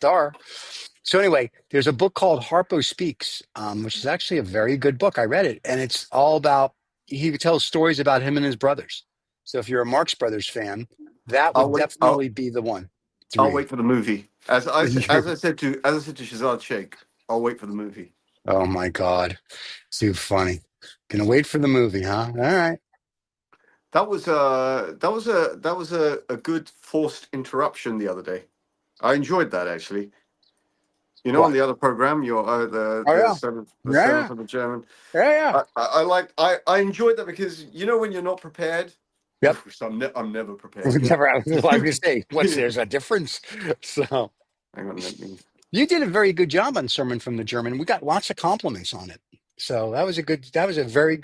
Dar. So anyway, there's a book called Harpo Speaks, which is actually a very good book. I read it, and it's all about. He tells stories about him and his brothers. So if you're a Marx Brothers fan, that I'll would wait. definitely be the one to I'll read. wait for the movie. As I said to Shazad Sheikh, I'll wait for the movie. Oh my God, too funny. Gonna wait for the movie, huh? All right. That was a good forced interruption the other day. I enjoyed that actually. You know, on What? the other program, your the Oh the yeah, seventh the seventh yeah, of the German. yeah, yeah. I enjoyed that because you know when you're not prepared. Yep. So I'm never prepared. Never. I was Hang gonna say, what's there's a difference. So on, let me. you did a very good job on Sermon from the German. We got lots of compliments on it. So that was a good. That was a very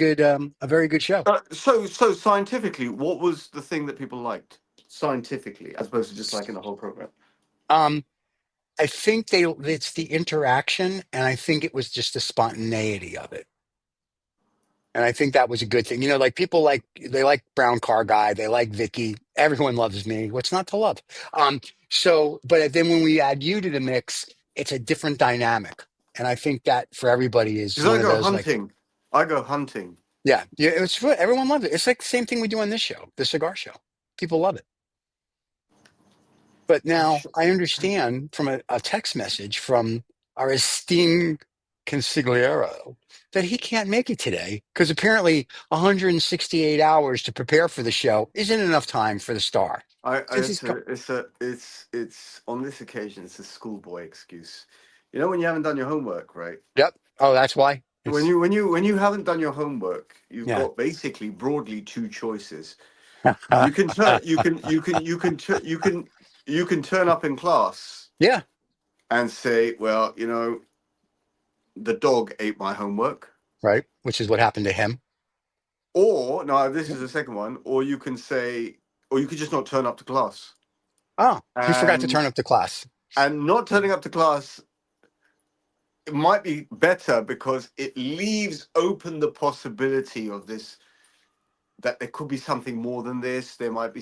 good show. So scientifically, what was the thing that people liked scientifically, as opposed to just liking the whole program? Um, I think it's the interaction, and I think it was just the spontaneity of it. And I think that was a good thing. You know, like people they like Brown Car Guy, they like Vicky. Everyone loves me. What's not to love? But then when we add you to the mix, it's a different dynamic. And I think that for everybody is Because one of those like, I go hunting. yeah, it's what everyone loves it. It's like the same thing we do on this show, the cigar show. People love it. But now I understand from a text message from our esteemed consigliere that he can't make it today because apparently 168 hours to prepare for the show isn't enough time for the star. Since he's come, It's on this occasion, it's a schoolboy excuse. You know when you haven't done your homework, right? yep. Oh, that's why. When It's you haven't done your homework, you've yeah. got basically broadly two choices. You can turn you can turn up in class Yeah. and say, well, you know, the dog ate my homework. Right. Which is what happened to him. Or no, this is the second one. Or you can say, or you could just not turn up to class. Oh, he forgot to And turn up the class. not turning up to class, it might be better because it leaves open the possibility of this, that there could be something more than this.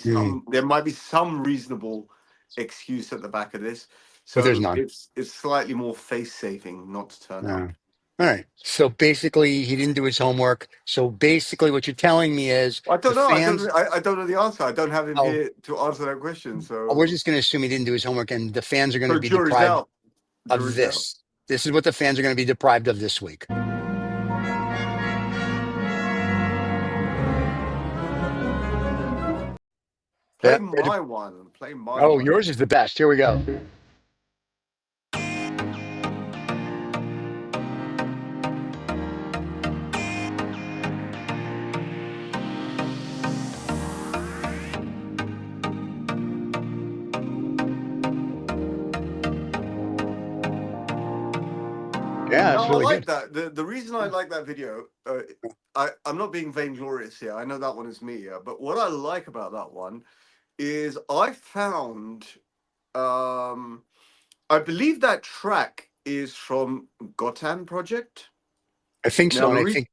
Mm, There might be some reasonable excuse at the back of this. but there's So none. it's slightly more face saving not to turn No. up. All right. So basically, he didn't do his homework. So basically, what you're telling me is I the don't know. fans. I don't know the answer. I don't have him Oh, here to answer that question. we're So just going to assume he didn't do his homework, and the fans are going to so be jury's deprived out. of Jury's out. this. This is what the fans are going to be deprived of this week. Play Yeah. my one. Play my Oh, one. yours is the best. Here we go. Yeah, No, it's I really like good. that. The reason I like that video, I'm not being vainglorious here. I know that one is me, yeah. But what I like about that one is I found, um, I believe that track is from Gotan Project. I think Now so, the and I reason think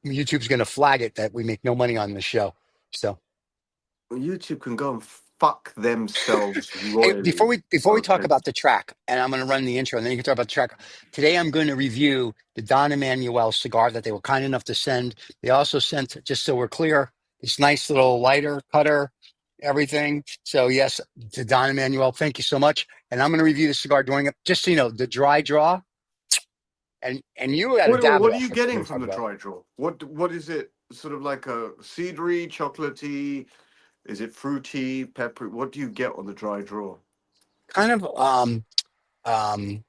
YouTube's going to flag it that we make no money on the show. So, YouTube can go and fuck themselves hey, royally. before we talk Okay. about the track, and I'm going to run the intro, and then you can talk about the track. Today, I'm going to review the Don Emanuel cigar that they were kind enough to send. They also sent, just so we're clear, this nice little lighter cutter, everything. So, yes, to Don Emanuel, thank you so much. And I'm going to review the cigar during it, just so you know, the dry draw. And you had a What are Davidoff you that we're getting going to from talk the about. dry draw? What is it? Sort of like a cedary, chocolatey? Is it fruity, peppery? What do you get on the dry draw? Kind of um,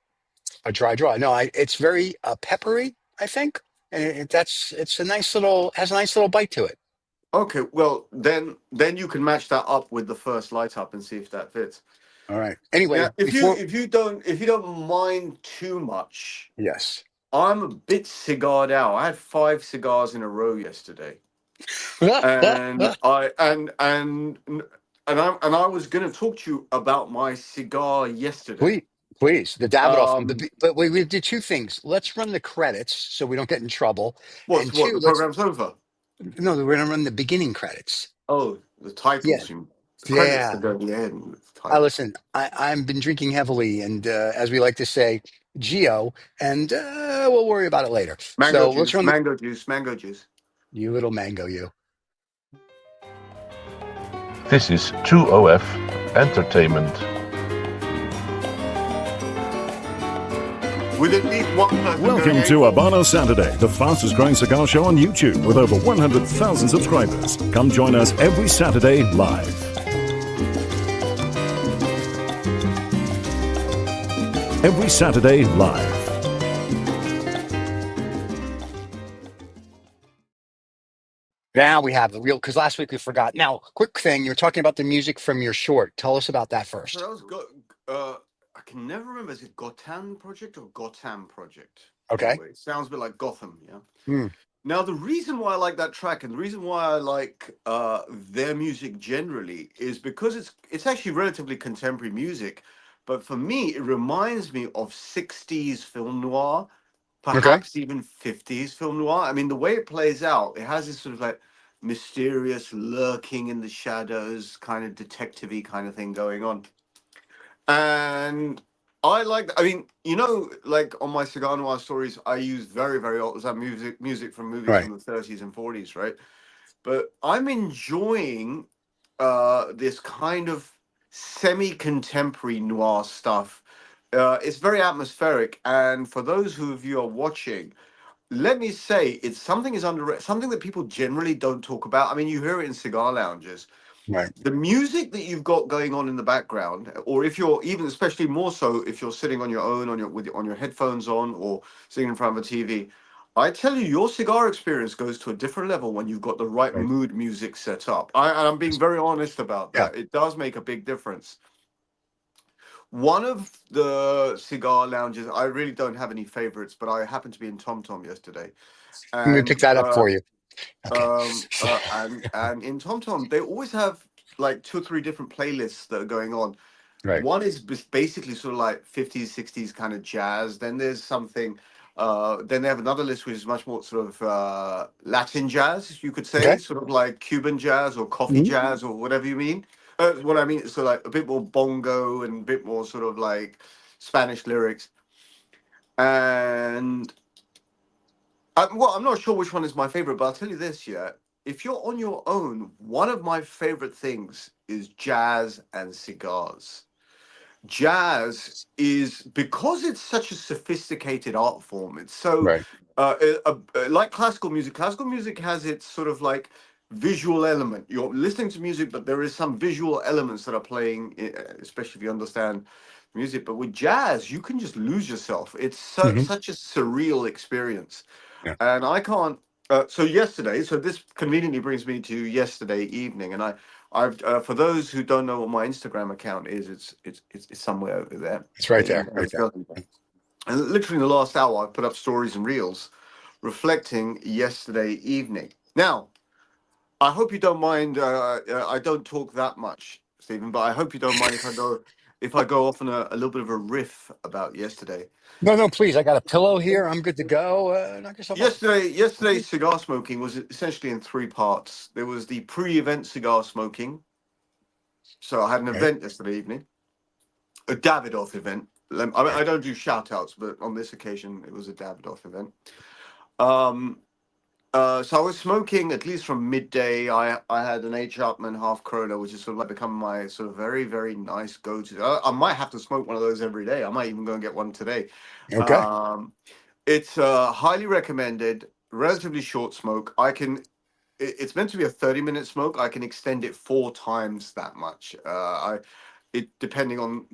a dry draw. No, it's very peppery, I think. And it's a nice little, has a nice little bite to it. Okay, well then you can match that up with the first light up and see if that fits. All right. Now, Anyway, before, if you don't mind too much, yes. I'm a bit cigared out. I had 5 cigars in a row yesterday, and I was going to talk to you about my cigar yesterday. please, please, the Davidoff. Um, But we did two things. Let's run the credits so we don't get in trouble. And what two, the program's over? no, we're going to run the beginning credits. Oh, the Yeah. titles. You. credits to Yeah. go at the end I type. listen. I've been drinking heavily, and as we like to say, Geo, and we'll worry about it later. Mango So let's juice, run the mango juice, mango juice. you little mango, you. This is 2OF Entertainment. With at least one person going Welcome to ape. Habano Saturday, the fastest growing cigar show on YouTube with over 100,000 subscribers. Come join us every Saturday live. Every Saturday live. Now we have the real, because last week we forgot. Now, quick thing, you're talking about the music from your short. Tell us about that So first. that was I can never remember. Is it Gotham Project or Gotham Project? Okay. Anyway, it sounds a bit like Gotham. Yeah. Hmm. Now the reason why I like that track and the reason why I like their music generally is because it's actually relatively contemporary music, but for me it reminds me of 60s film noir, Okay. perhaps even 50s film noir. I mean, the way it plays out, it has this sort of like mysterious lurking in the shadows kind of detective-y kind of thing going on. And I like I mean, like on my Cigar Noir stories, I use very, very old that music from movies Right. from the 30s and 40s, right? But I'm enjoying this kind of semi-contemporary noir stuff. It's very atmospheric, and for those who of you are watching, let me say it's something is under something that people generally don't talk about. I mean, you hear it in cigar lounges. Right. The music that you've got going on in the background, or if you're even especially more so if you're sitting on your own on your headphones on or sitting in front of a TV, I tell you, your cigar experience goes to a different level when you've got the right Right. mood music set up. And I'm being very honest about Yeah. that. It does make a big difference. One of the cigar lounges, I really don't have any favorites, but I happened to be in Tom Tom yesterday, Let me pick and that up for you. Okay. and in TomTom they always have like two or three different playlists that are going on. Right. One is basically sort of like 50s 60s kind of jazz, then there's something then they have another list which is much more sort of Latin jazz, you could say, Okay. sort of like Cuban jazz or coffee Mhm. jazz or whatever you mean. What I mean is sort of like a bit more bongo and a bit more sort of like Spanish lyrics. And well, I'm not sure which one is my favorite, but I'll tell you this, yeah. If you're on your own, one of my favorite things is jazz and cigars. Jazz is because it's such a sophisticated art form. It's so Right. like classical music. Classical music has its sort of like visual element. You're listening to music, but there is some visual elements that are playing, especially if you understand music. But with jazz, you can just lose yourself. It's Hmm. such a surreal experience, Yeah. and I can't. So yesterday, so this conveniently brings me to yesterday evening, and I've for those who don't know what my Instagram account is, it's somewhere over there. It's right You there. can Right there. go. And literally in the last hour, I've put up stories and reels reflecting yesterday evening. Now, I hope you don't mind. I don't talk that much, Stephen, but I hope you don't mind if I go off on a little bit of a riff about yesterday. No, no, please. I got a pillow here. I'm good to go. Knock yourself out. Yesterday's cigar smoking was essentially in three parts. There was the pre-event cigar smoking. So I had an Okay. event yesterday evening, a Davidoff event. I don't do shout outs, but on this occasion it was a Davidoff event. Um, so I was smoking at least from midday. I had an H. Upman half Corona, which is sort of like become my sort of very, very nice go-to. I might have to smoke one of those every day. I might even go and get one today. Okay. Um, it's highly recommended, relatively short smoke. It's meant to be a 30-minute smoke. I can extend it four times that much. It depending on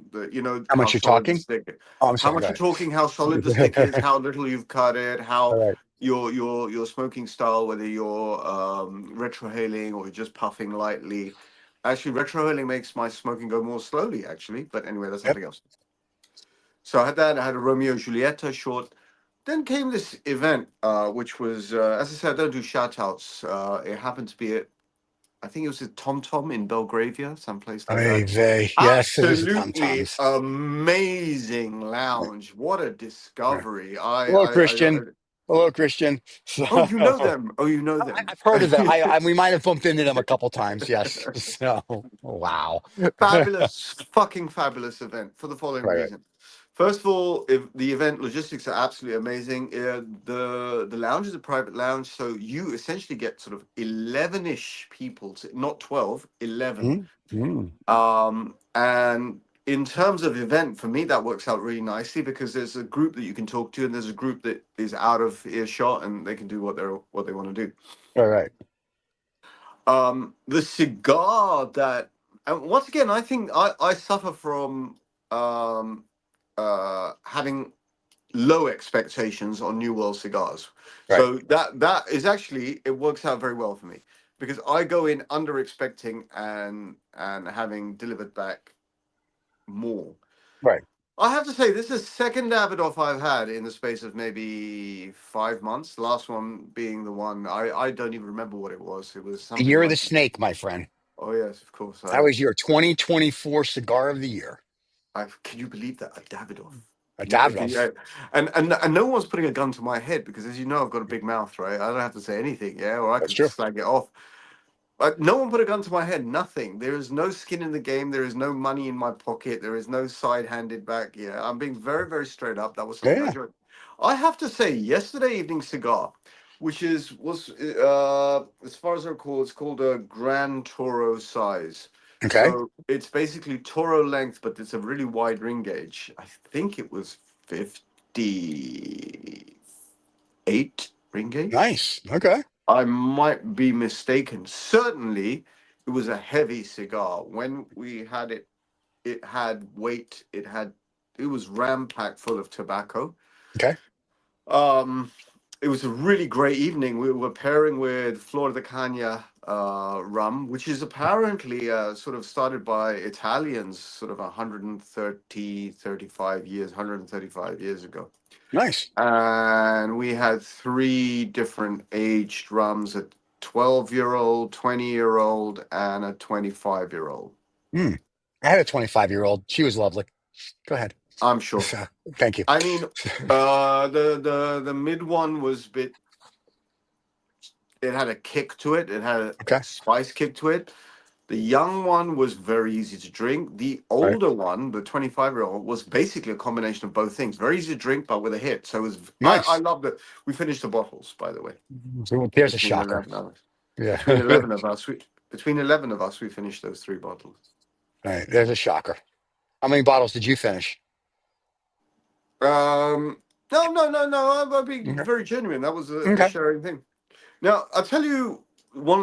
How how much you're solid the talking? stick, Oh, I'm how sorry. much Go you're talking, how solid the stick is, ahead. how little you've cut it, All how right. your smoking style, whether you're retrohaling or just puffing lightly. Actually, retrohaling makes my smoking go more slowly. Actually, but anyway, that's Yep. something else. So I had that. I had a Romeo Julieta short. Then came this event, which was, as I said, I don't do shout outs. It happened to be I think it was at Tom Tom in Belgravia, someplace like Hey, that. vey. Yes, it is a Tom Absolutely Tom's. amazing lounge. What a discovery. Hello, Christian. Hello, Christian. So, Oh, you know them. Oh, you know them. I've heard of it. We might have bumped into them a couple times. Yes. So, wow. Fabulous, fucking fabulous event for the following Right, right. reason. First of all, if the event logistics are absolutely amazing. The lounge is a private lounge, so you essentially get sort of 11-ish people, not 12, 11. Mm, mm. And in terms of event, for me, that works out really nicely because there's a group that you can talk to, and there's a group that is out of earshot, and they can do what they want to do. Right, right. The cigar that, and once again, I think I suffer from um, having low expectations on New World cigars. Right, So that is actually, it works out very well for me because I go in under expecting and having delivered back more. right. I have to say, this is the second Davidoff I've had in the space of maybe 5 months. The last one being the one I don't even remember what it was. It was The something year of the like, snake, my friend. oh yes, of course. That was your 2024 cigar of the year. Can you believe that, a Davidoff? A Can Davidoff. you, and no one's putting a gun to my head because, as you know, I've got a big mouth, right? I don't have to say anything, yeah, or I That's could true. slag it off. No one put a gun to my head. Nothing. There is no skin in the game. There is no money in my pocket. There is no side-handed back. Yeah, I'm being very, very straight up. That was something I Yeah. enjoyed. I have to say, yesterday evening cigar, which was as far as I recall, it's called a Grand Toro size. Okay. So it's basically Toro length, but it's a really wide ring gauge. I think it was 58 ring gauge. Nice. Okay. I might be mistaken. Certainly, it was a heavy cigar. When we had it, it had weight. It was ram-packed full of tobacco. Okay. Um, it was a really great evening. We were pairing with Flor de Caña rum, which is apparently sort of started by Italians sort of 135 years ago. Nice. And we had three different aged rums: a 12-year-old, 20-year-old, and a 25-year-old. Hmm. I had a 25-year-old. She was lovely. Go ahead. I'm sure. So, thank you. I mean, the mid one was a bit. It had a kick to it. It had a Okay. spice kick to it. The young one was very easy to drink. The All right. older one, the 25-year-old, was basically a combination of both things. Very easy to drink, but with a hit. So it was. I Nice. loved it. We finished the bottles, by the way. So there's a Between shocker. 11 of us. Yeah. Between All 11 of us, we finished those three bottles. right. There's a shocker. How many bottles did you finish? Um, no, no, no, no. I'm being Okay. very genuine. That was a Okay. sharing thing. Now, I'll tell you one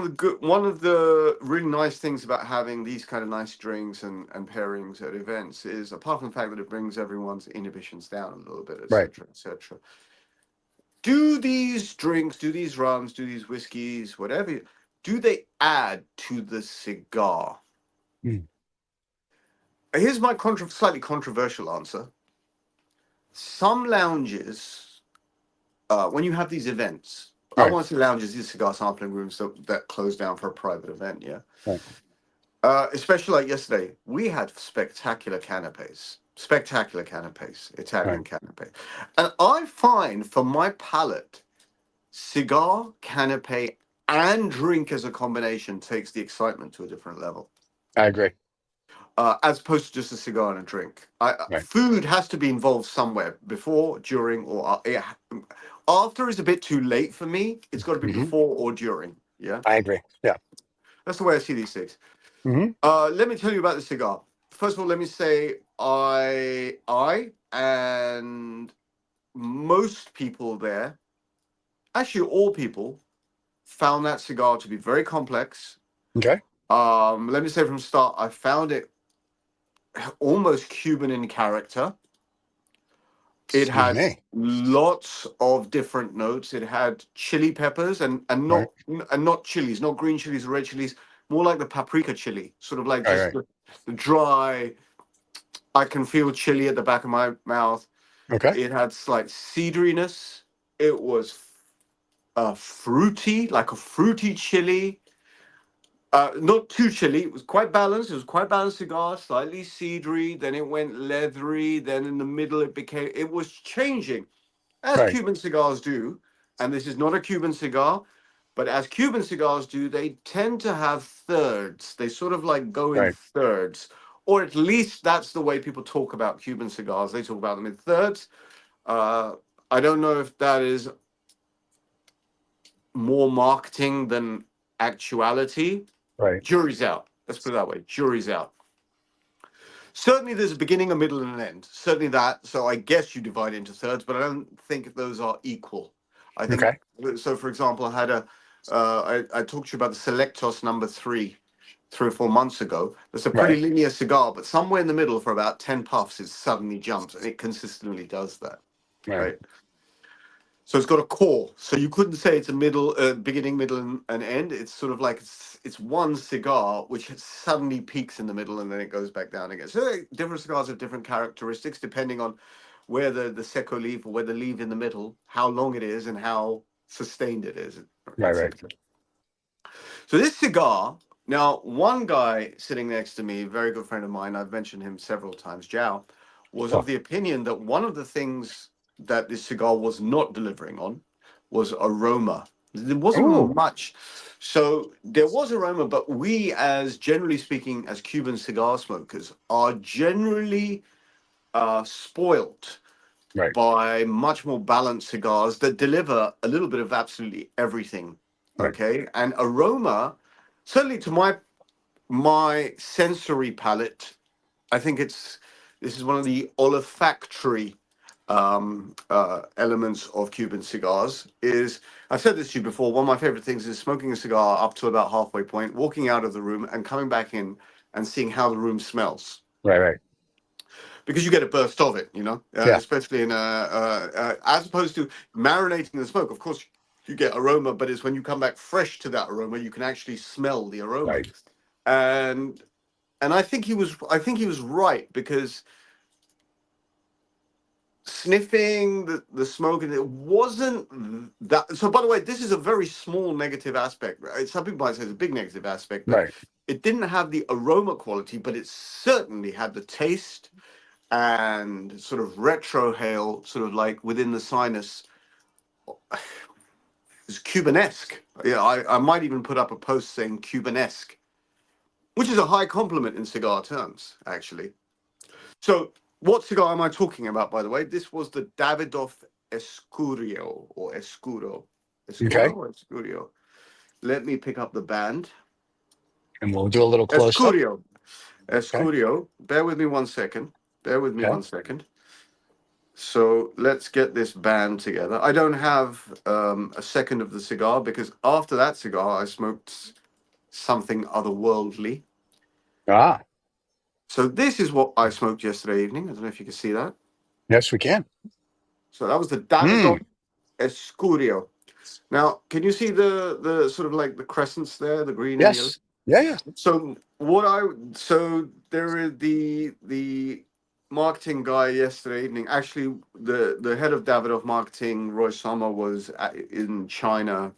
of the really nice things about having these kind of nice drinks and pairings at events is, apart from the fact that it brings everyone's inhibitions down a little bit, Right. etc., etc. Do these drinks, do these rums, do these whiskeys, whatever, do they add to the cigar? Mm. Here's my slightly controversial answer. Some lounges, when you have these events, I Right. want to say lounges, these cigar sampling rooms that close down for a private event, yeah. Right. Especially like yesterday, we had spectacular canapes, Right. Italian canapes. And I find, for my palate, cigar, canape, and drink as a combination takes the excitement to a different level. I agree. As opposed to just a cigar and a drink. Right. Food has to be involved somewhere before, during, or after is a bit too late for me. It's got to be Hmm. before or during. Yeah, I agree. Yeah. that's the way I see these things. Hmm. Let me tell you about the cigar. First of all, let me say I and most people there, actually all people, found that cigar to be very complex. Okay. Let me say from the start, I found it almost Cuban in character. It Excuse had me. lots of different notes. It had chili peppers Right. and not chilies, not green chilies or red chilies, more like the paprika chili, sort of like Right. just Right. the dry. I can feel chili at the back of my mouth. Okay. It had slight cedriness. It was fruity, like a fruity chili. Not too chilly. It was quite balanced. It was quite balanced cigar, slightly cedry. Then it went leathery. Then in the middle, it was changing, as Right. Cuban cigars do. and this is not a Cuban cigar, but as Cuban cigars do, they tend to have thirds. They sort of like go in Right. thirds, or at least that's the way people talk about Cuban cigars. They talk about them in thirds. I don't know if that is more marketing than actuality. Right. Jury's out. Let's put it that way. Jury's out. Certainly, there's a beginning, a middle, and an end. Certainly that. So I guess you divide it into thirds, but I don't think those are equal. I think Okay. so. For example, I had I talked to you about the Selectos number 3 or 4 months ago. That's a pretty Right. linear cigar, but somewhere in the middle, for about 10 puffs, it suddenly jumps, and it consistently does that. Right. Right. So it's got a core. So you couldn't say it's a middle, beginning, middle, and end. It's sort of like it's one cigar which suddenly peaks in the middle and then it goes back down again. So different cigars have different characteristics depending on where the seco leaf or where the leaf in the middle, how long it is, and how sustained it is. Right. Right. So this cigar. Now, one guy sitting next to me, a very good friend of mine, I've mentioned him several times, Zhao, was Oh. of the opinion that one of the things that this cigar was not delivering on was aroma. There Oh. wasn't much. So there was aroma, but we, as generally speaking, as Cuban cigar smokers, are generally spoilt Right. by much more balanced cigars that deliver a little bit of absolutely everything. Right. Okay. And aroma, certainly to my sensory palate, I think this is one of the olfactory elements of Cuban cigars. Is I've said this to you before. One of my favorite things is smoking a cigar up to about halfway point, walking out of the room, and coming back in and seeing how the room smells. Right. Right. Because you get a burst of it, Yeah. especially in as opposed to marinating the smoke. Of course, you get aroma, but it's when you come back fresh to that aroma, you can actually smell the aroma. Right. And I think he was right, because sniffing the smoke, and it wasn't that. So by the way, this is a very small negative aspect, right? Some people might say it's a big negative aspect, but Right. it didn't have the aroma quality, but it certainly had the taste and sort of retrohale, sort of like within the sinus. It's Cubanesque. Yeah, I might even put up a post saying Cubanesque, which is a high compliment in cigar terms, actually. So, what cigar am I talking about, by the way? This was the Davidoff Escurio, or Escuro. Escuro Okay. or Escurio? Let me pick up the band. And we'll do a little close up. Escurio. Okay. Escurio. Bear with me one second. Bear with me Okay. one second. So let's get this band together. I don't have a second of the cigar, because after that cigar, I smoked something otherworldly. Ah. So this is what I smoked yesterday evening. I don't know if you can see that. Yes, we can. So that was the Hmm. Davidoff Escurio. Now, can you see the sort of like the crescents there, the green and yellow? Yes. Yeah. Yeah. So there is the marketing guy yesterday evening. Actually, the head of Davidoff marketing, Roy Sommer, was in China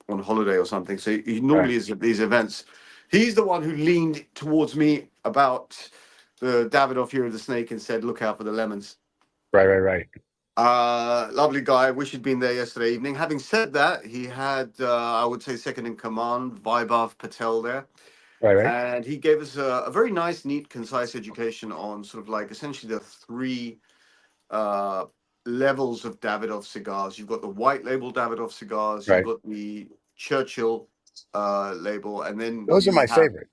on holiday or something. So he Right. normally is at these events. He's the one who leaned towards me about the Davidoff Year of the Snake and said, "Look out for the lemons." Right. Right. Right. Lovely guy. Wish he'd been there yesterday evening. Having said that, he had, I would say, second in command, Vaibhav Patel, there. Right. Right. And he gave us a very nice, neat, concise education on sort of like essentially the three uh, levels of Davidoff cigars. You've got the white label Davidoff cigars, you've Right. got the Churchill label, and then Those are you my have. favorite.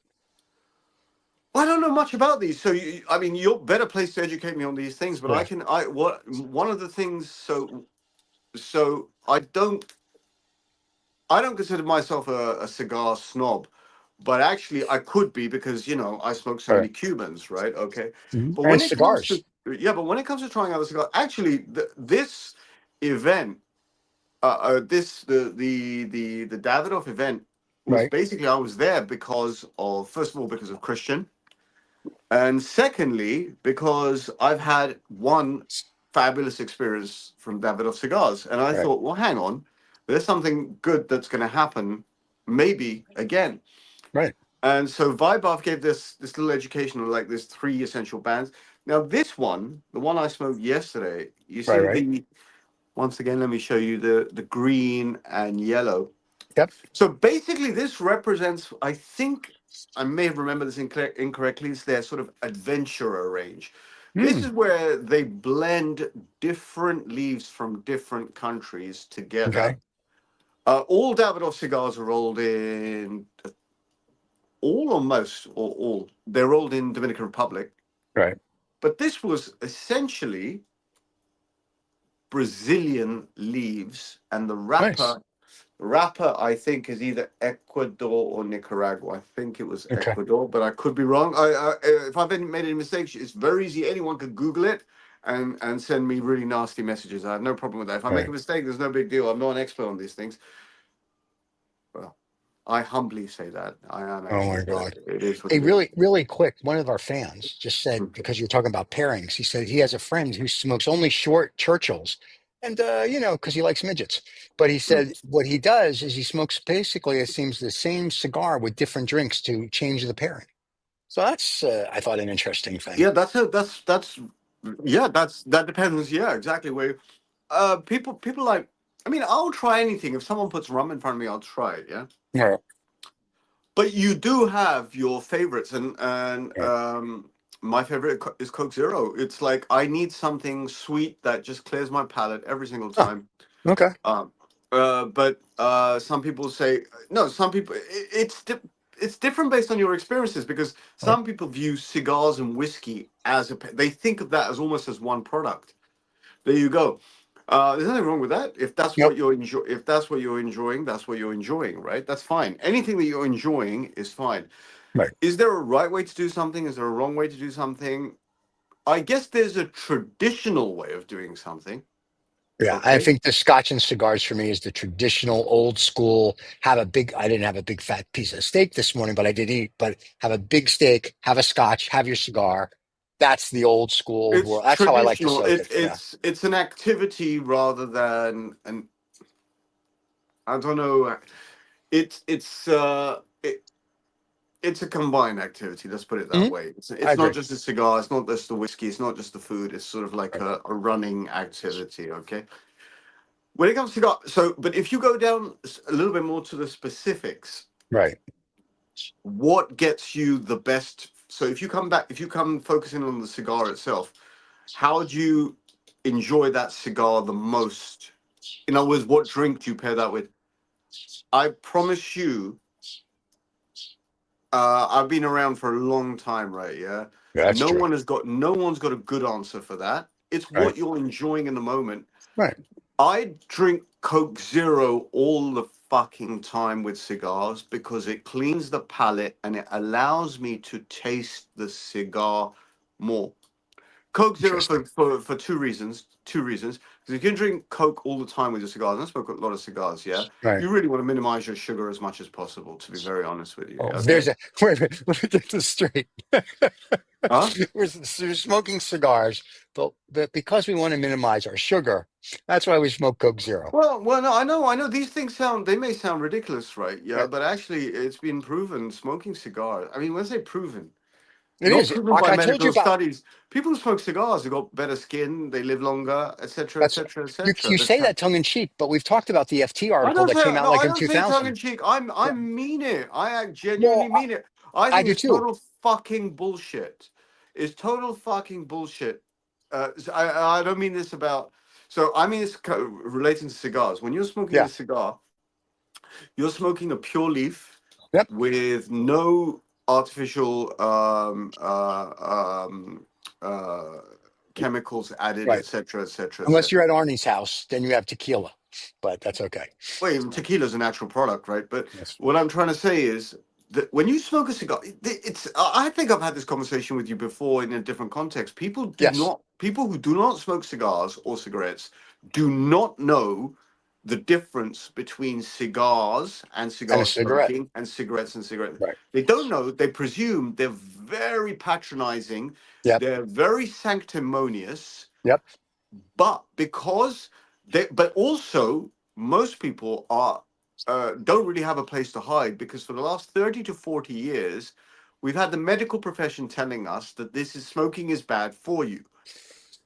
I don't know much about these, so I mean, you're better placed to educate me on these things. But Yeah. one of the things. So I don't consider myself a cigar snob, but actually I could be, because I smoke so Right. many Cubans, right? Okay, Mhm. but And when it comes cigars. to but when it comes to trying other cigars, actually this event, the Davidoff event was Right. basically, I was there because of, first of all, because of Christian, and secondly because I've had one fabulous experience from Davidoff cigars, and I Right. thought, well, hang on, there's something good that's going to happen, maybe again. Right. And so Vaibhav gave this little education on like there's three essential bands. Now this one, the one I smoked yesterday, you Right. see Right. once again, let me show you the green and yellow. Yep. So basically, this represents, I think, I may have remembered this incorrectly, it's their sort of adventurer range. This Mm, is where they blend different leaves from different countries together. okay. All Davidoff cigars are rolled in, all or most, or all, they're rolled in Dominican Republic. Right. But this was essentially Brazilian leaves, and the Nice. wrapper, I think, is either Ecuador or Nicaragua. I think it was Okay. Ecuador, but I could be wrong. If I've made any mistakes, it's very easy. Anyone could Google it and send me really nasty messages. I have no problem with that. If I make a Right. mistake, there's no big deal. I'm not an expert on these things. Well, I humbly say that. I am Oh actually, my but God. it is what Hey, it is. really, really quick. One of our fans just said, Mhm. because you're talking about pairings, he said he has a friend who smokes only short Churchills. And, because he likes midgets. But he said what he does is he smokes basically, it seems, the same cigar with different drinks to change the pairing. So that's, I thought, an interesting thing. Yeah, that depends. Yeah, exactly. Where people like. I mean, I'll try anything. If someone puts rum in front of me, I'll try it. Yeah. Right. But you do have your favorites, and Right. my favorite is Coke Zero. It's like I need something sweet that just clears my palate every single Oh, time. okay. Um, but some people say no. Some people it's different based on your experiences because Right. some people view cigars and whiskey as they think of that as almost as one product. There you go. There's nothing wrong with that. If that's Yep. what if that's what you're enjoying, that's what you're enjoying, right? That's fine. Anything that you're enjoying is fine. Right. Is there a right way to do something? Is there a wrong way to do something? I guess there's a traditional way of doing something. Yeah, I Okay. think the scotch and cigars for me is the traditional old school. I didn't have a big fat piece of steak this morning, but I did eat. But have a big steak, have a scotch, have your cigar. That's the old school old It's world. That's how I like to traditional. soak it. Yeah. It's an activity rather than an I don't know. It's a combined activity. Let's put it that Hmm. way. I It's not agree. just a cigar. It's not just the whiskey. It's not just the food. It's sort of like Right. a running activity. Okay. When it comes to cigar, so but if you go down a little bit more to the specifics, Right. what gets you the best? So if you come focusing on the cigar itself, how do you enjoy that cigar the most? In other words, what drink do you pair that with? I promise you, I've been around for a long time, right? Yeah. Yeah, that's true. No one's got a good answer for that. It's Right. what you're enjoying in the moment. Right. I drink Coke Zero all the fucking time with cigars because it cleans the palate and it allows me to taste the cigar more. Coke Zero Interesting. for two reasons. Two reasons. Because if you can drink Coke all the time with your cigars, and I smoke a lot of cigars, yeah, Right. you really want to minimize your sugar as much as possible, to be very honest with you. Oh, Okay. there's a wait a minute. Let me get this straight. Huh? We're smoking cigars, but because we want to minimize our sugar, that's why we smoke Coke Zero. Well, no, I know. These things they may sound ridiculous, right? Yeah, Right. but actually, it's been proven. Smoking cigars. I mean, when I say proven, It not is. proven Like by I told you medical about. studies. People who smoke cigars have got better skin, they live longer, etc., That's etc., you. etc. You say that tongue in cheek, but we've talked about the FT I article don't that say came out no. like I in don't say tongue in 2000. cheek. I Yeah. mean it. I Well, genuinely mean it. I I think do it's too. total fucking bullshit. It's total fucking bullshit. I don't mean this about. So I mean this relating to cigars. When you're smoking a Yeah. cigar, you're smoking a pure leaf Yep. with no artificial uh, chemicals added, Right. etc., etc., Unless you're etc. at Arnie's house, then you have tequila, but that's okay. Well, even tequila is a natural product, right? But That's what I'm trying to say is that when you smoke a cigar, it's. I think I've had this conversation with you before in a different context. yes. People who do not smoke cigars or cigarettes do not know the difference between cigars and And a cigar cigarette. smoking and cigarettes and cigarettes. Right. They don't know. They presume they're very patronizing. Yep. They're very sanctimonious, Yep. but but also most people are don't really have a place to hide because for the last 30 to 40 years we've had the medical profession telling us that this is smoking is bad for you.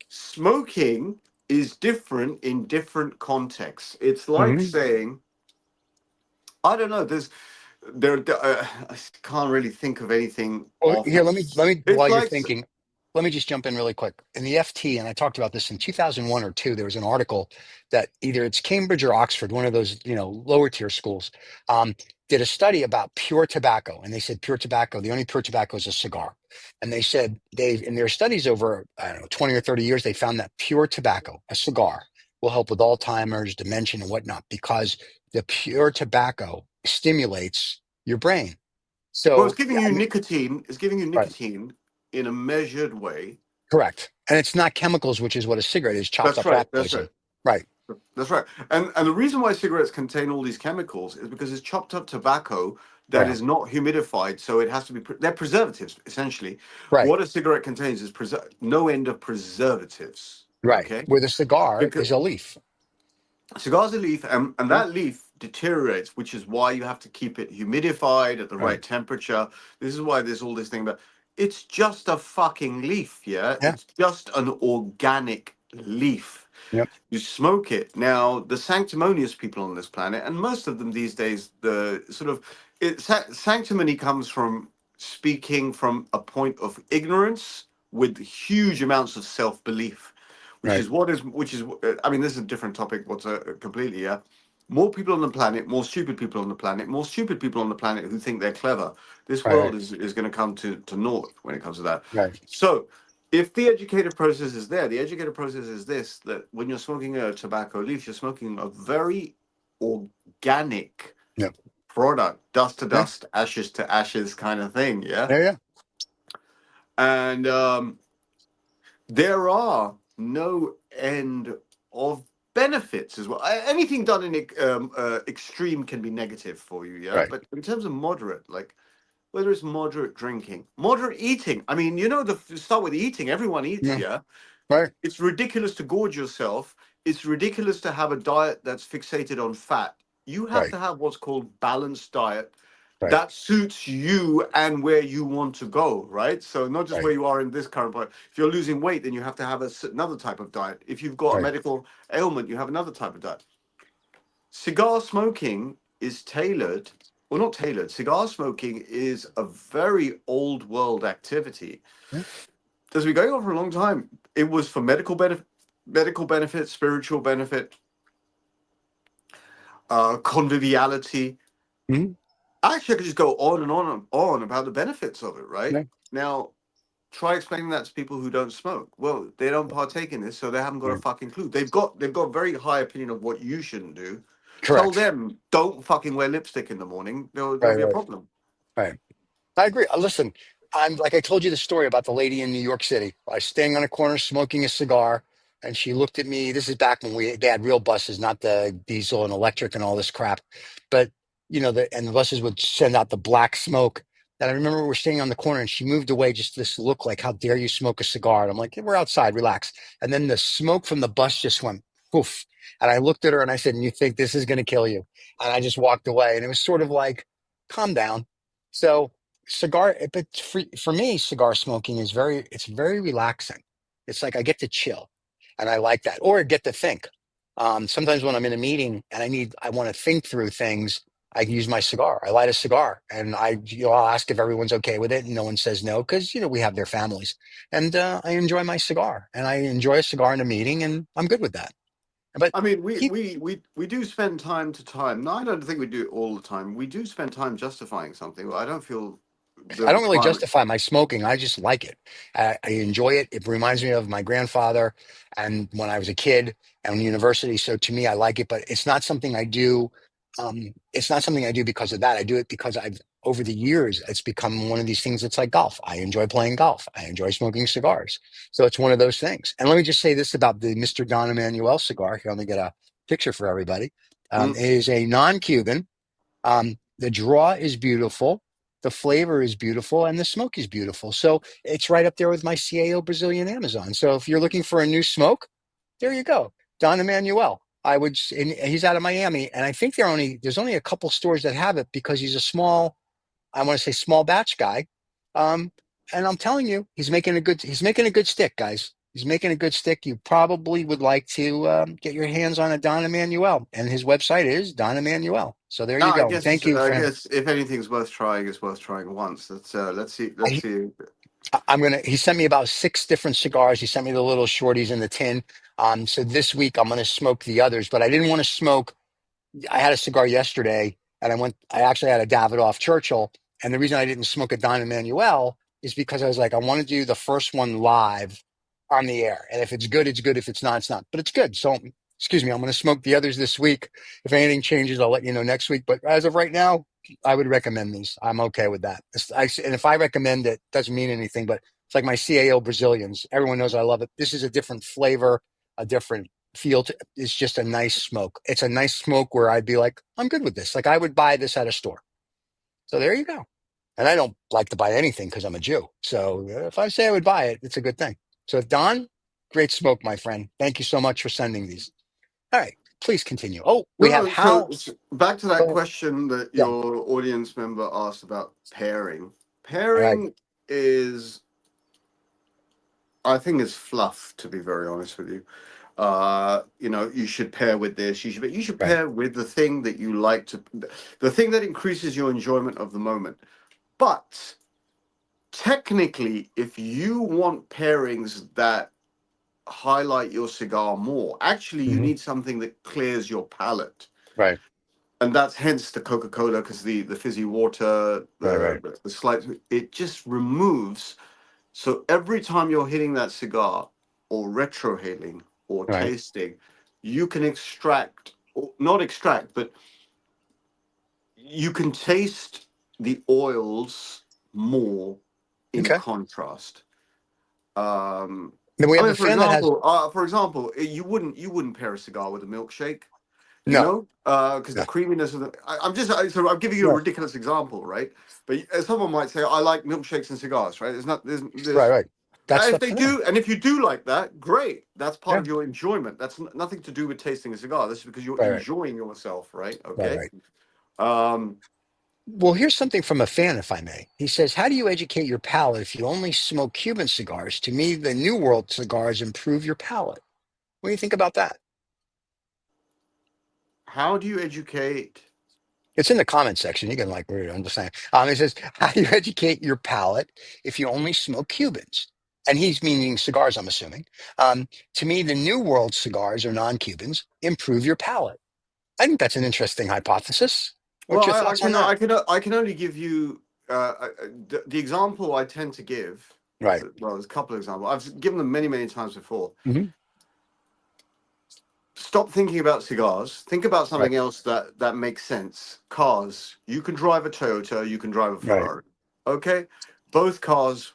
Smoking is different in different contexts. It's like Hmm. saying, I don't know, I can't really think of anything Well, off. here, let me, It's while you're like, thinking, let me just jump in really quick. In the FT, and I talked about this in 2001 or two, there was an article that either it's Cambridge or Oxford, one of those, lower tier schools, did a study about pure tobacco. And they said pure tobacco, the only pure tobacco is a cigar. And they said in their studies over, I don't know, 20 or 30 years, they found that pure tobacco, a cigar, will help with Alzheimer's, dementia, and whatnot, because the pure tobacco stimulates your brain. well, it's So, giving I you mean, nicotine. It's giving you right. nicotine in a measured way. Correct. And it's not chemicals, which is what a cigarette is, chopped That's up right. rat That's right. poison. Right. That's right. And the reason why cigarettes contain all these chemicals is because it's chopped up tobacco that Right. is not humidified, so it has to be. They're preservatives essentially. Right. What a cigarette contains is no end of preservatives. Right. Okay, Where the cigar because is a leaf. cigars a leaf, and Yeah. that leaf deteriorates, which is why you have to keep it humidified at the Right. right temperature. This is why there's all this thing about it's just a fucking leaf, yeah? Yeah. It's just an organic leaf. Yep. You smoke it. Now, the sanctimonious people on this planet, and most of them these days, the sort of sanctimony comes from speaking from a point of ignorance with huge amounts of self-belief, Right. I mean, this is a different topic, what's completely, yeah. More people on the planet, more stupid people on the planet, more stupid people on the planet who think they're clever. This Right. world is going to come to naught when it comes to that. Right. So, if the educative process is there, the educative process is this: that when you're smoking a tobacco leaf, you're smoking a very organic Yep. product, dust to Yeah. dust, ashes to ashes kind of thing, yeah. Yeah. Yeah. And there are no end of benefits as well. Anything done in extreme can be negative for you, yeah. Right. But in terms of moderate, like whether it's moderate drinking, moderate eating. I mean, start with eating. Everyone eats, Yeah. yeah. Right. It's ridiculous to gorge yourself. It's ridiculous to have a diet that's fixated on fat. You have Right. to have what's called balanced diet Right. that suits you and where you want to go, right? So not just where Right. you are in this current point. If you're losing weight, then you have to have another type of diet. If you've got a Right. medical ailment, you have another type of diet. Cigar smoking is tailored, well, not tailored. Cigar smoking is a very old world activity Yeah. that's been going on for a long time. It was for medical benefit, spiritual benefit, conviviality. Mhm. Actually, I could just go on and on and on about the benefits of it. Right Yeah. now, try explaining that to people who don't smoke. Well, they don't partake in this, so they haven't got a Right. fucking clue. They've got a very high opinion of what you shouldn't do. Tell Correct. them don't fucking wear lipstick in the morning. There'll Right. be a Right. problem. Right. I agree. Listen, I'm like I told you the story about the lady in New York City. I was standing on a corner smoking a cigar, and she looked at me. This is back when they had real buses, not the diesel and electric and all this crap. But and the buses would send out the black smoke. And I remember we were standing on the corner, and she moved away. Just this look like, "How dare you smoke a cigar?" And I'm like, "Yeah, we're outside, relax." And then the smoke from the bus just went poof. And I looked at her and I said, "And you think this is going to kill you?" And I just walked away. And it was sort of like, "Calm down." So but for me, cigar smoking is it's very relaxing. It's like I get to chill and I like that, or I get to think. Sometimes when I'm in a meeting and I want to think through things, I use my cigar. I light a cigar and I'll ask if everyone's okay with it. And no one says no, because, we have their families, and I enjoy my cigar, and I enjoy a cigar in a meeting, and I'm good with that. But I mean, we keep we we we do spend time to time. No, I don't think we do it all the time. We do spend time justifying something. I don't feel the I don't really requirement. justify my smoking. I just like it. I enjoy it. It reminds me of my grandfather and when I was a kid and university. So to me, I like it, but it's not something I do. It's not something I do because of that. I do it because over the years, it's become one of these things. It's like golf. I enjoy playing golf. I enjoy smoking cigars. So it's one of those things. And let me just say this about the Mr. Don Emanuel cigar. Here, let me get a picture for everybody. Mm. It is a non-Cuban. The draw is beautiful, the flavor is beautiful, and the smoke is beautiful. So it's right up there with my CAO Brazilian Amazon. So if you're looking for a new smoke, there you go. Don Emanuel. And he's out of Miami, and I think there's only a couple stores that have it because he's a I want to say small batch guy. Um, and I'm telling you, he's making a good stick, guys. He's making a good stick. You probably would like to get your hands on a Don Emanuel, and his website is Don Emanuel. So there you I go. And guess thank you, friend. if anything's worth trying, it's worth trying once. Let's see. Let's I, see. I'm gonna. He sent me about 6 different cigars. He sent me the little shorties in the tin. So this week I'm gonna smoke the others, but I didn't want to smoke. I had a cigar yesterday, and I actually had a Davidoff Churchill, and the reason I didn't smoke a Don Emanuel is because I was like, I want to do the first one live on the air, and if it's good, it's good. If it's not, it's not. But it's good. So, excuse me, I'm going to smoke the others this week. If anything changes, I'll let you know next week. But as of right now, I would recommend these. I'm okay with that. And if I recommend it, doesn't mean anything. But it's like my CAO Brazilians. Everyone knows I love it. This is a different flavor, a different feel to it's just a nice smoke. It's a nice smoke where I'd be like, I'm good with this. Like I would buy this at a store. So there you go. And I don't like to buy anything because I'm a Jew. So if I say I would buy it, it's a good thing. So Don, great smoke, my friend. Thank you so much for sending these. All right, please continue. Oh, we have So, Hal. back to that Go ahead. question that Yeah. your audience member asked about pairing. All right. Pairing is, I think, is fluff. To be very honest with you, you should pair with this. You should Right. pair with the thing that you like to, the thing that increases your enjoyment of the moment. But technically, if you want pairings that highlight your cigar more, actually, you Hmm. need something that clears your palate. Right. And that's hence the Coca-Cola, because the fizzy water, Right. Right. the slight, it just removes. So every time you're hitting that cigar, or retrohaling, or Right. tasting, you can extract, or not extract, but you can taste the oils more in Okay. contrast. Um, Then we I have mean, a fan that has for example, you wouldn't pair a cigar with a milkshake, no. because the No. creaminess of the. So I'm giving you a Right. ridiculous example, right? But someone might say, I like milkshakes and cigars, right? There's not Right. there's Right. That's if up they to them. do, and if you do like that, great. That's part Yeah. of your enjoyment. That's nothing to do with tasting a cigar. This is because you're Right. Right. enjoying yourself, right? Right. Okay. Right. Um, Well, here's something from a fan, if I may. He says, how do you educate your palate if you only smoke Cuban cigars? To me, the New World cigars improve your palate. What do you think about that? how do you educate? It's in the comment section. You can like read it. Understand. It says, how do you educate your palate if you only smoke Cubans? And he's meaning cigars, I'm assuming. To me, the New World cigars or non-Cubans improve your palate. I think that's an interesting hypothesis. Well, What's your thoughts on that? I can only give you the example I tend to give. Right. Well, there's a couple of examples. I've given them many, many times before. Hmm. Stop thinking about cigars. Think about Right. something else that makes sense. Cars. You can drive a Toyota. You can drive a Right. Ferrari. Okay, both cars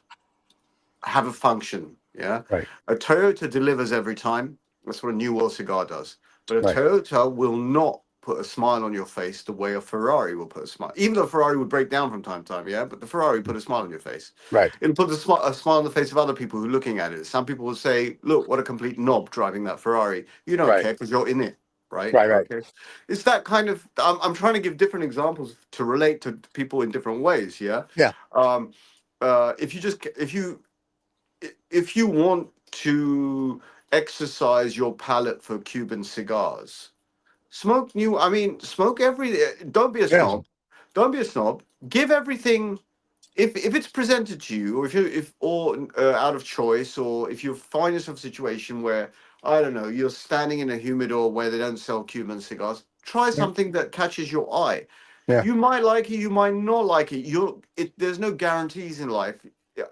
have a function. Yeah, Right. a Toyota delivers every time. That's what a New World cigar does. But a Right. Toyota will not put a smile on your face the way a Ferrari will put a smile. Even though a Ferrari would break down from time to time, yeah, but the Ferrari put a smile on your face. Right. It'll put a smile on the face of other people who are looking at it. Some people will say, "Look, what a complete knob driving that Ferrari." You don't Right. care because you're in it, right? Right. Right. Okay, it's that kind of. I'm trying to give different examples to relate to people in different ways. Yeah. Yeah. Um, if you just if you want to exercise your palate for Cuban cigars, smoke every. Don't be a Yeah. snob. Don't be a snob. Give everything. If it's presented to you, or if you if or out of choice, or if you find yourself in a situation where I don't know, you're standing in a humidor where they don't sell Cuban cigars, try Yeah. something that catches your eye. Yeah. You might like it, you might not like it. There's no guarantees in life.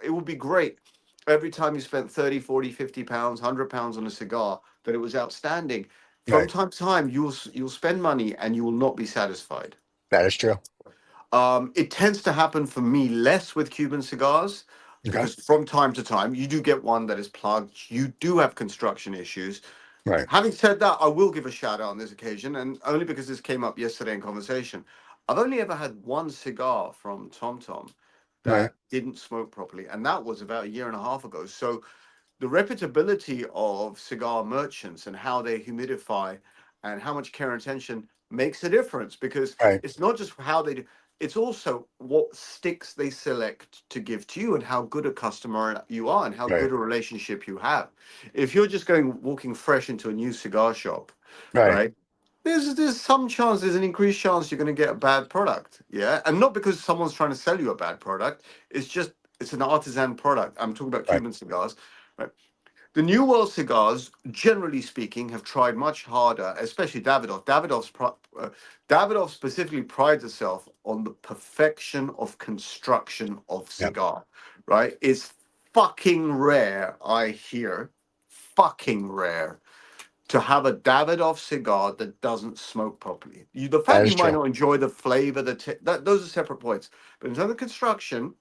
It would be great every time you spent 30, 40, 50 pounds, £100 on a cigar that it was outstanding. From Right. time to time, you'll spend money and you will not be satisfied. That is true. It tends to happen for me less with Cuban cigars Okay. because from time to time you do get one that is plugged. You do have construction issues. Right. Having said that, I will give a shout out on this occasion, and only because this came up yesterday in conversation. I've only ever had one cigar from Tom Tom Right. that didn't smoke properly, and that was about a year and a half ago. So the reputability of cigar merchants and how they humidify and how much care and attention makes a difference because Right. it's not just how they do. it's also what sticks they select to give to you and how good a customer you are and how Right. good a relationship you have. If you're just walking fresh into a new cigar shop, Right. right? There's some chance, there's an increased chance you're going to get a bad product, yeah, and not because someone's trying to sell you a bad product. It's just it's an artisan product. I'm talking about Right. Cuban cigars, right? The New World cigars, generally speaking, have tried much harder, especially Davidoff. Davidoff specifically prides itself on the perfection of construction of Yep. cigar, right? It's fucking rare, I hear, fucking rare to have a Davidoff cigar that doesn't smoke properly. The That fact is you might true. not enjoy the flavor, those are separate points. But in terms of construction,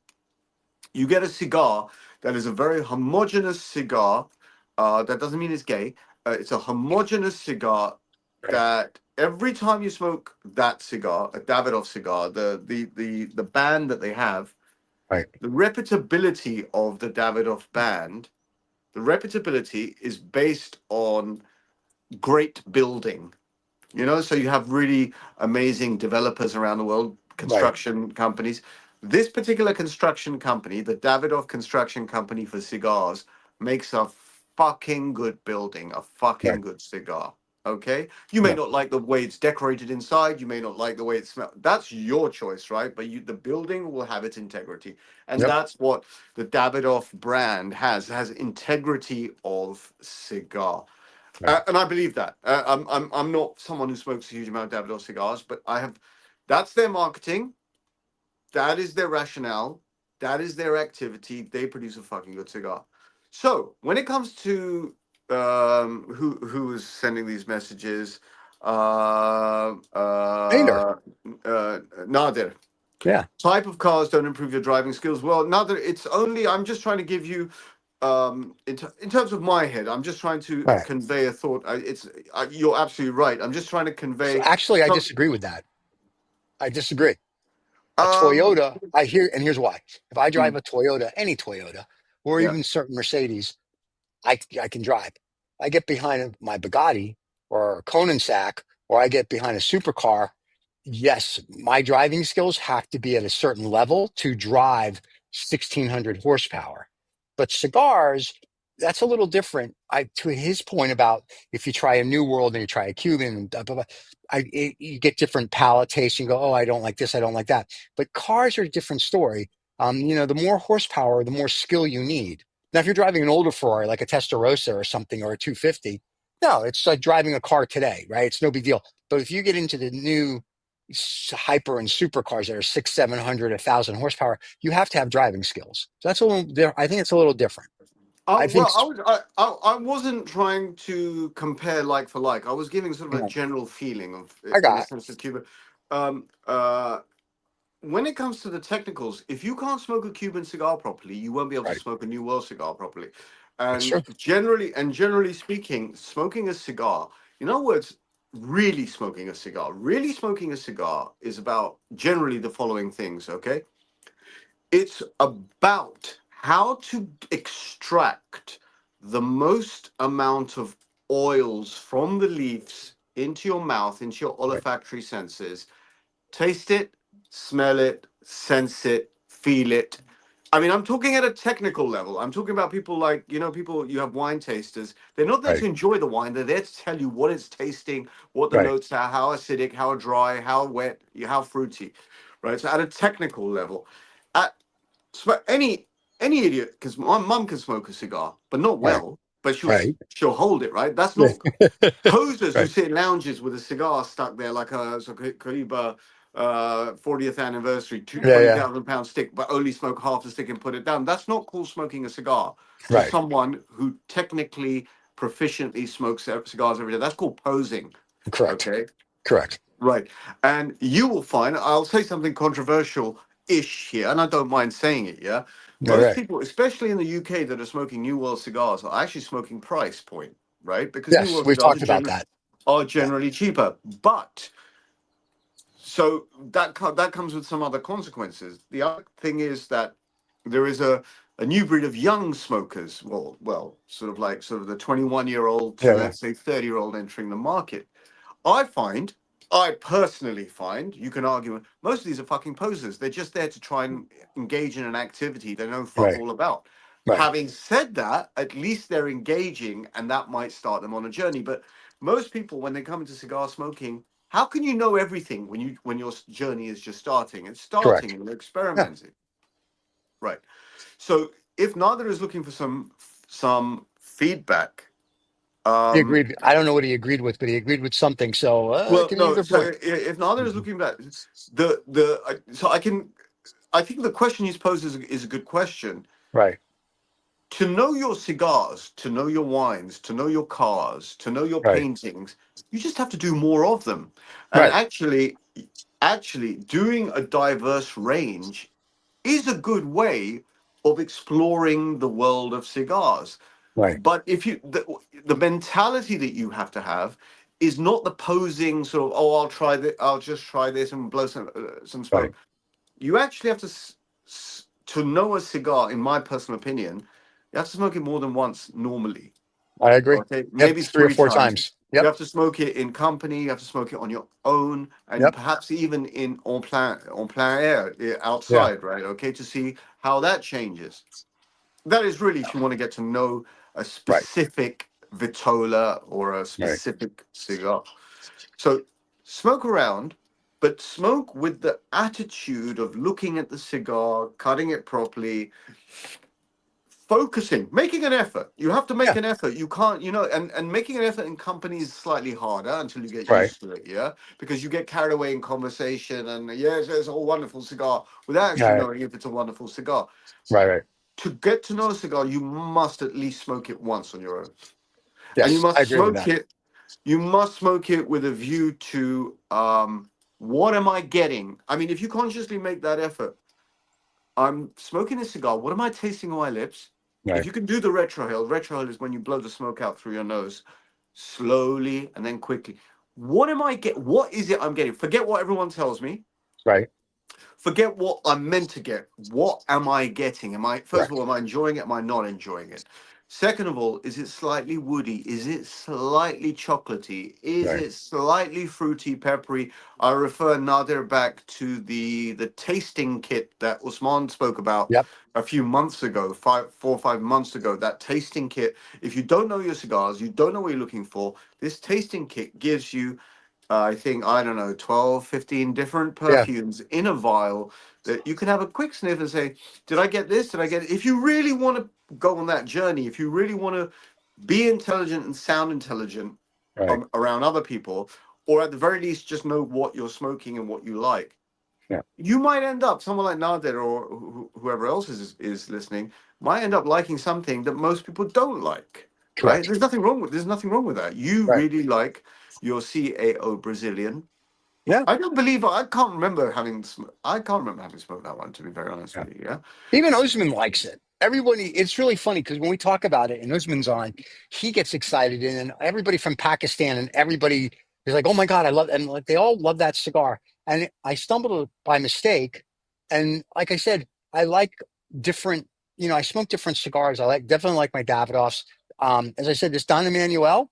you get a cigar that is a very homogeneous cigar. That doesn't mean it's gay. It's a homogeneous cigar Right. that every time you smoke that cigar, a Davidoff cigar, the band that they have, Right. the reputability of the Davidoff band, the reputability is based on great building. So you have really amazing developers around the world, Right. construction companies. This particular construction company, the Davidoff Construction Company for cigars, makes a fucking good building, a fucking Right. good cigar. Okay? You may Yeah. not like the way it's decorated inside, you may not like the way it smells. That's your choice, right? But the building will have its integrity. And Yep. that's what the Davidoff brand has integrity of cigar. Right. And I believe that. I'm not someone who smokes a huge amount of Davidoff cigars, but I have. That's their marketing. That is their rationale. That is their activity. They produce a fucking good cigar. So when it comes to who is sending these messages, uh, Painter. uh, Nadir. Yeah. Type of cars don't improve your driving skills. Well, Nadir, it's only. I'm just trying to give you in terms of my head, I'm just trying to Right. convey a thought. You're absolutely right. I'm just trying to So convey actually, I some. disagree with that. I disagree. A Um, Toyota, and here's why. If I drive mm, a Toyota, any Toyota, or yeah, even certain Mercedes, I can drive. I get behind my Bugatti or a Koenigsegg, or I get behind a supercar. Yes, my driving skills have to be at a certain level to drive 1600 horsepower. But cigars, that's a little different. To his point about if you try a New World and you try a Cuban, and blah, blah, blah, you get different palate tastes. You go, oh, I don't like this, I don't like that. But cars are a different story. The more horsepower, the more skill you need. Now, if you're driving an older Ferrari, like a Testarossa or something, or a 250, no, it's like driving a car today, right? It's no big deal. But if you get into the new hyper and supercars that are six, 700, 1,000 horsepower, you have to have driving skills. So that's a little. I think it's a little different. I think. well, I wasn't trying to compare like for like. I was giving sort of a general feeling of, I in the got sense of Cuba. Um, uh, when it comes to the technicals, if you can't smoke a Cuban cigar properly, you won't be able to right. smoke a New World cigar properly. That's And true. generally speaking, smoking a cigar, in other words, really smoking a cigar is about generally the following things, okay? It's about how to extract the most amount of oils from the leaves into your mouth, into your Right. olfactory senses. Taste it, smell it, sense it, feel it. I mean, I'm talking at a technical level. I'm talking about people like, people, you have wine tasters. They're not there to Right. enjoy the wine. They're there to tell you what it's tasting, what the Right. notes are, how acidic, how dry, how wet, how fruity, right? So at a technical level, at any idiot, because my mum can smoke a cigar, but not Right. well, but Right. she'll hold it, right? That's Yeah. not posers who Right. sit in lounges with a cigar stuck there like a Cohiba 40th anniversary, Yeah. Yeah. 20,000 pound stick, but only smoke half the stick and put it down. That's not called smoking a cigar to Right. someone who technically proficiently smokes cigars every day. That's called posing. Correct. Okay. Correct. Right. And you will find, I'll say something controversial ish here, and I don't mind saying it, yeah. All Most right. people, especially in the UK, that are smoking New World cigars are actually smoking price point, right? Because New Yes, World we've cigars talked about that. are Yeah. generally cheaper. But so that comes with some other consequences. The other thing is that there is a new breed of young smokers, sort of the 21-year-old to Yeah. Yeah. let's say 30-year-old entering the market. I find I personally find, you can argue, most of these are fucking posers. They're just there to try and engage in an activity they know fuck Right. all about. Right. Having said that, at least they're engaging, and that might start them on a journey. But most people, when they come into cigar smoking, how can you know everything when your journey is just starting? It's starting Correct. and you're Yeah. experimenting, right? So if Nader is looking for some feedback, He um, agreed. I don't know what he agreed with, but he agreed with something. So it well, can no. either So point. if Nader is looking back, so I can. I think the question he's posed is a good question. Right. To know your cigars, to know your wines, to know your cars, to know your Right. paintings, you just have to do more of them. And Right. actually, doing a diverse range is a good way of exploring the world of cigars. Right. But if you the mentality that you have to have is not the posing sort of, oh, I'll just try this and blow some Right. smoke. You actually have to to know a cigar, in my personal opinion, you have to smoke it more than once normally. I agree. Okay, Yep. maybe 3 or three 4 times. times. You Yep. have to smoke it in company. You have to smoke it on your own, and Yep. perhaps even in en plein air, Yeah. outside, right? Okay, to see how that changes. That is really if you want to get to know a Right. specific vitola or a Right. specific cigar. So smoke around, but smoke with the attitude of looking at the cigar, cutting it properly, focusing, making an effort. You have to make Yeah. an effort. You can't, and making an effort in company is slightly harder until you get Right. used to it, yeah? Because you get carried away in conversation and yes, it's a wonderful cigar without actually Right. knowing if it's a wonderful cigar. Right. Right. To get to know a cigar, you must at least smoke it once on your own. And Yes. I agree with that. you must smoke it with a view to what am I getting? I mean, if you consciously make that effort, I'm smoking a cigar. What am I tasting on my lips? If Right. you can do the retrohale is when you blow the smoke out through your nose slowly and then quickly. What is it I'm getting? Forget what everyone tells me. Right. Forget what I'm meant to get. What am I getting? First of Correct. all, am I enjoying it? Am I not enjoying it? Second of all, is it slightly woody? Is it slightly chocolatey? Is Right. it slightly fruity, peppery? I refer Nadir back to the tasting kit that Usman spoke about Yep. a few months ago, 4 or 5 months ago. That tasting kit. If you don't know your cigars, you don't know what you're looking for. This tasting kit gives you I think, I don't know, 12, 15 different Yeah. perfumes in a vial that you can have a quick sniff and say, did I get this? Did I get it? If you really want to go on that journey, if you really want to be intelligent and sound intelligent Right. around other people, or at the very least, just know what you're smoking and what you like, Yeah. you might end up, someone like Nader or whoever else is listening, might end up liking something that most people don't like, right? Correct. There's nothing wrong with that. You Right. really like your CAO Brazilian. Yeah. I don't believe I can't remember having smoked that one, to be very honest Yeah. with you. Yeah. Even Usman likes it. Everybody, it's really funny because when we talk about it and Usman's on, he gets excited, and everybody from Pakistan and everybody is like, "Oh my God, I love!" And like they all love that cigar. And I stumbled by mistake, and like I said, I like different. I smoke different cigars. I definitely like my Davidoffs. As I said, this Don Emanuel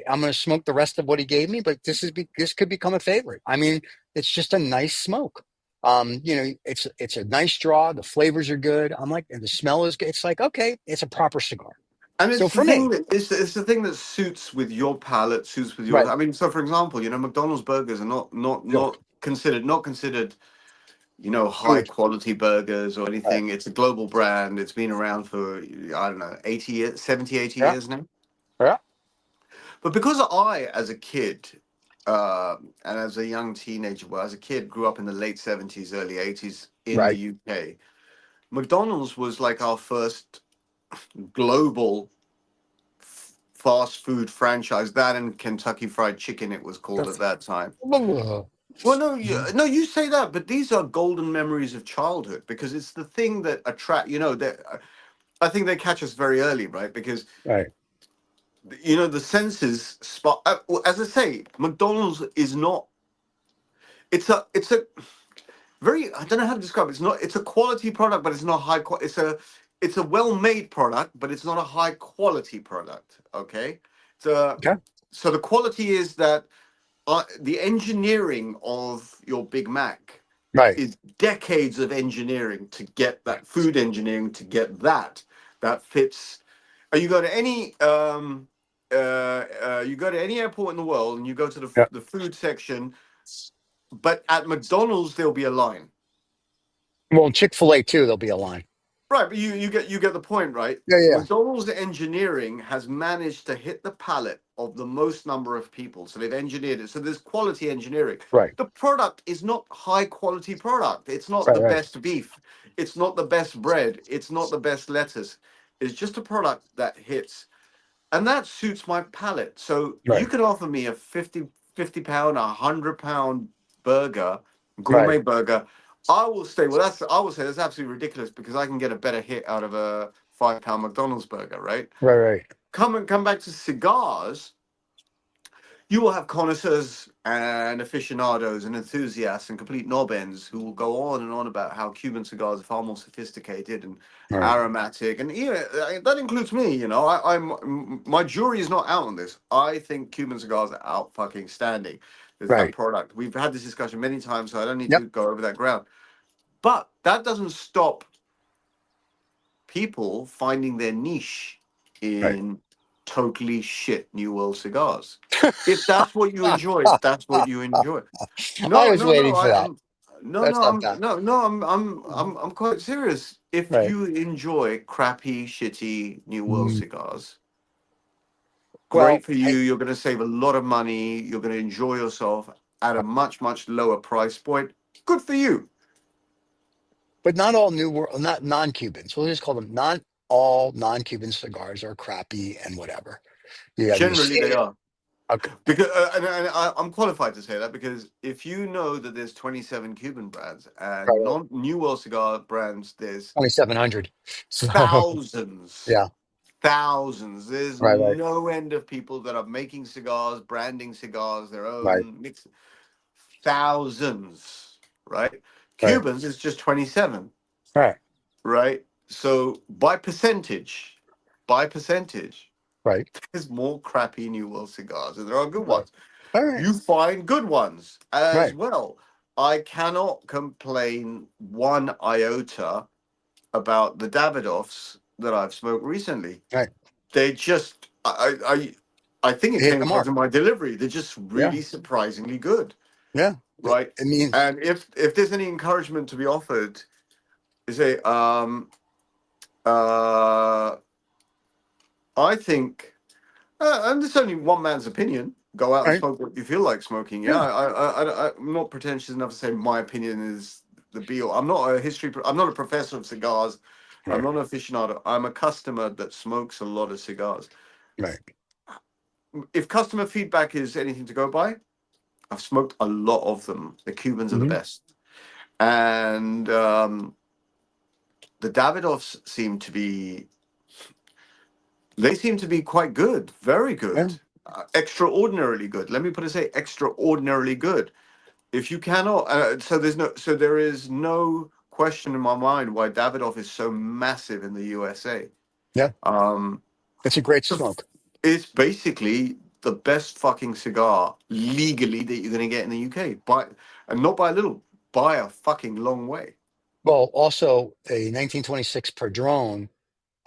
I'm going to smoke the rest of what he gave me, but this could become a favorite. I mean, it's just a nice smoke. It's a nice draw. The flavors are good. I'm like, and the smell is good. It's like, okay, it's a proper cigar. And So it's the for thing me, that it's the thing that suits with your palate, suits with your. right? I mean, so for example, McDonald's burgers are Look, not considered high food. quality burgers or Right. anything. It's a global brand. It's been around for, I don't know, 80 years, 70, 80 Yeah. years now. Yeah. But because I, as a kid, and as a young teenager, well, as a kid, grew up in the late 70s, early 80s in the Right. UK, McDonald's was like our first global fast food franchise. That and Kentucky Fried Chicken, it was called at that time. Well, no, no, you say that, but these are golden memories of childhood because it's the thing that that I think they catch us very early, right? Because Right. the senses spot. As I say, McDonald's is not. It's a very. I don't know how to describe it. It's not. It's a quality product, but it's not high quality. It's a well-made product, but it's not a high quality product. Okay, so Okay. so the quality is that the engineering of your Big Mac Right. is decades of engineering to get that food engineering to get that fits. You go to any you go to any airport in the world and you go to Yeah. the food section, but at McDonald's there'll be a line. Well, Chick-fil-A too, there'll be a line. Right, but you get the point, right? Yeah, yeah. McDonald's engineering has managed to hit the palate of the most number of people, so they've engineered it. So there's quality engineering. Right. The product is not high quality product. It's not Right. the Right. best beef. It's not the best bread. It's not the best lettuce. It's just a product that hits, and that suits my palate. So you Right. can offer me a 50 pound, 100 pound burger, Right. gourmet burger. I will say that's absolutely ridiculous because I can get a better hit out of a 5 pound McDonald's burger, right? Right. Right. Come back to cigars. You will have connoisseurs and aficionados and enthusiasts and complete knob-ends who will go on and on about how Cuban cigars are far more sophisticated and Right. aromatic, and that includes me. My jury is not out on this. I think Cuban cigars are out fucking standing. There's that Right. product. We've had this discussion many times, so I don't need Yep. to go over that ground. But that doesn't stop people finding their niche Right. in totally shit New World cigars. If that's what you enjoy, that's what you enjoy. I No, was no, no. waiting for that. That's not bad. I'm quite serious. If Right. you enjoy crappy, shitty New World Mm, cigars, great well, for you. You're going to save a lot of money. You're going to enjoy yourself at a much, much lower price point. Good for you. but not all New World, not non-Cubans. We'll just call them not all non-Cuban cigars are crappy and whatever. You have your Generally, they C. are. Okay. Because I'm qualified to say that because if you know that there's 27 Cuban brands Right. and Right. non New World cigar brands, there's 2,700. So thousands, yeah. thousands. There's Right. Right. no end of people that are making cigars, branding cigars, their Right. own mix. Thousands, right? Right. Cubans is just 27, Right. right? So by percentage, Right. there's more crappy New World cigars, and there are good Right. ones. All right. You find good ones as Right. well. I cannot complain one iota about the Davidoffs that I've smoked recently. Right. They just, I think it Hit came the across mark. in my delivery. They're just Yeah. really surprisingly good, Yeah. right? I mean, And if there's any encouragement to be offered, is uh, I think. And it's only one man's opinion. Go out and right. smoke what you feel like smoking. Yeah, Yeah. I'm not pretentious enough to say my opinion is the be all. I'm not a history. I'm not a professor of cigars. I'm Right. not an aficionado. I'm a customer that smokes a lot of cigars. Right. If customer feedback is anything to go by, I've smoked a lot of them. The Cubans are the Hmm. best, and the Davidoffs seem to be. They seem to be quite good, very Yeah. good, extraordinarily good. Let me put it say extraordinarily good. If you cannot, so there is no question in my mind why Davidoff is so massive in the USA. Yeah. Um, It's a great the- smoke. it's basically the best fucking cigar legally that you're gonna get in the UK, and not by a little, by a fucking long way. Well, also a 1926 Padron,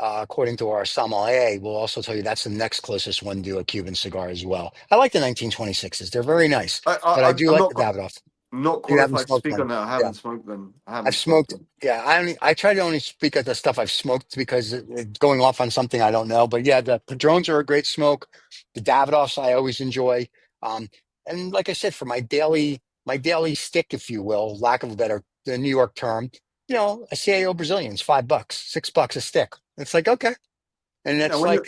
according to our sommelier, will also tell you that's the next closest one to a Cuban cigar as well. I like the 1926s; they're very nice, but I do I'm like not the Davidoff. not You haven't qualified to smoked speak one, on that. I yeah? haven't smoked them. I haven't I've smoked smoked. them. Yeah, I try to only speak of the stuff I've smoked because going off on something I don't know. But yeah, the Padrones are a great smoke. The Davidoffs I always enjoy. Um, and like I said, for my daily stick, if you will, lack of a better the New York term, a CAO Brazilian's $5, $6 a stick. It's like okay, and Yeah, it's when like you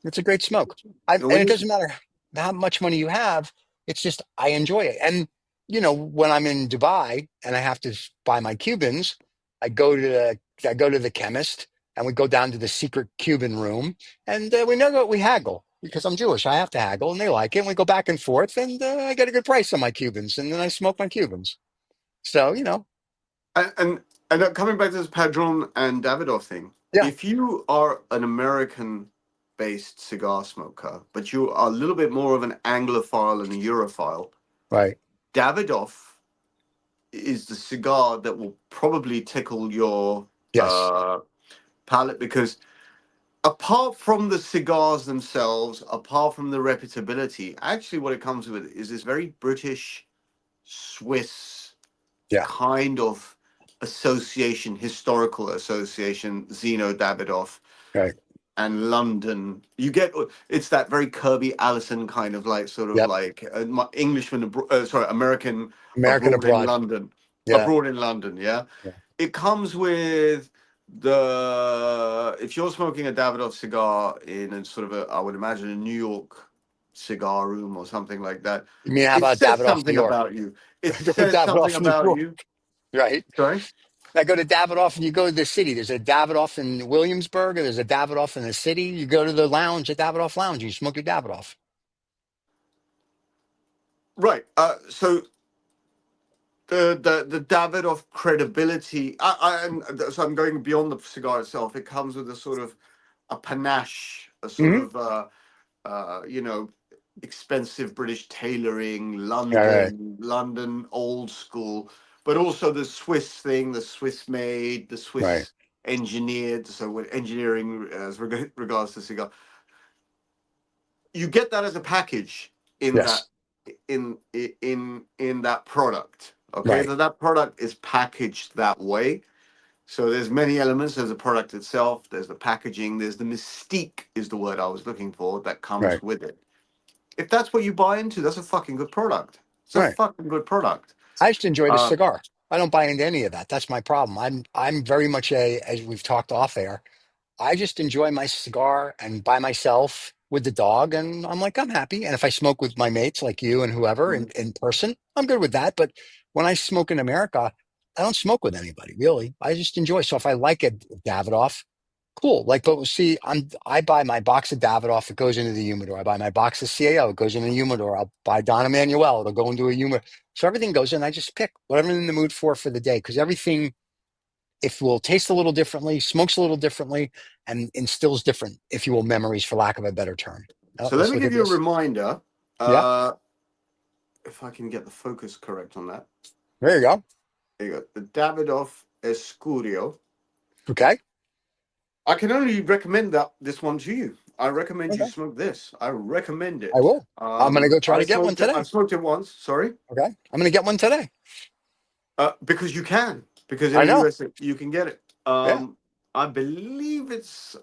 it's a great smoke. And when it you doesn't matter how much money you have. It's just I enjoy it. And when I'm in Dubai and I have to buy my Cubans, I go to the chemist and we go down to the secret Cuban room and we know we haggle because I'm Jewish. I have to haggle and they like it. And we go back and forth and I get a good price on my Cubans and then I smoke my Cubans. So And coming back to this Padron and Davidoff thing, yeah, if you are an American-based cigar smoker, but you are a little bit more of an Anglophile and a Europhile, Right. Davidoff is the cigar that will probably tickle your Yes. palate, because apart from the cigars themselves, apart from the reputability, actually what it comes with is this very British, Swiss Yeah. kind of association, historical association, Zeno Davidoff Right. and London. You get, it's that very Kirby Allison kind of like sort of Yep. like Englishman, sorry, American American abroad in abroad. London, Yeah. Yeah. Yeah. It comes with if you're smoking a Davidoff cigar in a sort of a, I would imagine, a New York cigar room or something like that, You mean how it about says Davidoff, New something York? about you. It Go to says something Davidoff, New about York. you. Right. Sorry. I go to Davidoff and you go to the city. There's a Davidoff in Williamsburg, and there's a Davidoff in the city. You go to the lounge at Davidoff Lounge. You smoke your Davidoff. Right. So the Davidoff credibility, so I'm going beyond the cigar itself. It comes with a sort of a panache, a sort Hmm. of you know, expensive British tailoring, All right. London old school, but also the Swiss thing, the Swiss made, the Right. Swiss engineered. So with engineering as regards to cigar, you get that as a package in that Yes. in that product. Okay, Right. so that product is packaged that way. So there's many elements. There's the product itself. There's the packaging. There's the mystique is the word I was looking for that comes Right. with it. If that's what you buy into, that's a fucking good product. It's a Right. fucking good product. I just enjoy the Uh, cigar. I don't buy into any of that. That's my problem. I'm very much as we've talked off air. I just enjoy my cigar and by myself with the dog, and I'm like, I'm happy. And if I smoke with my mates like you and whoever in person, I'm good with that. But when I smoke in America, I don't smoke with anybody really. I just enjoy. So if I like a Davidoff, cool. Like, but see, I buy my box of Davidoff, it goes into the humidor. I buy my box of CAO, it goes in the humidor. I'll buy Don Emanuel, it'll go into a humidor. So everything goes in. I just pick whatever I'm in the mood for the day because everything if will taste a little differently, smokes a little differently, and instills different, if you will, memories, for lack of a better term. Oh, so let let's me look give at you a this. reminder. Yeah, If I can get the focus correct on that. there you go. There you go. The Davidoff Escurio. Okay, I can only recommend that this one to you. I recommend you okay, smoke this. I recommend I it. will. I'm gonna go try to get one I today. smoked it once. Sorry. Okay, I'm gonna get one today. Because you can. Because in I the know. US you can get it. Yeah. I believe it's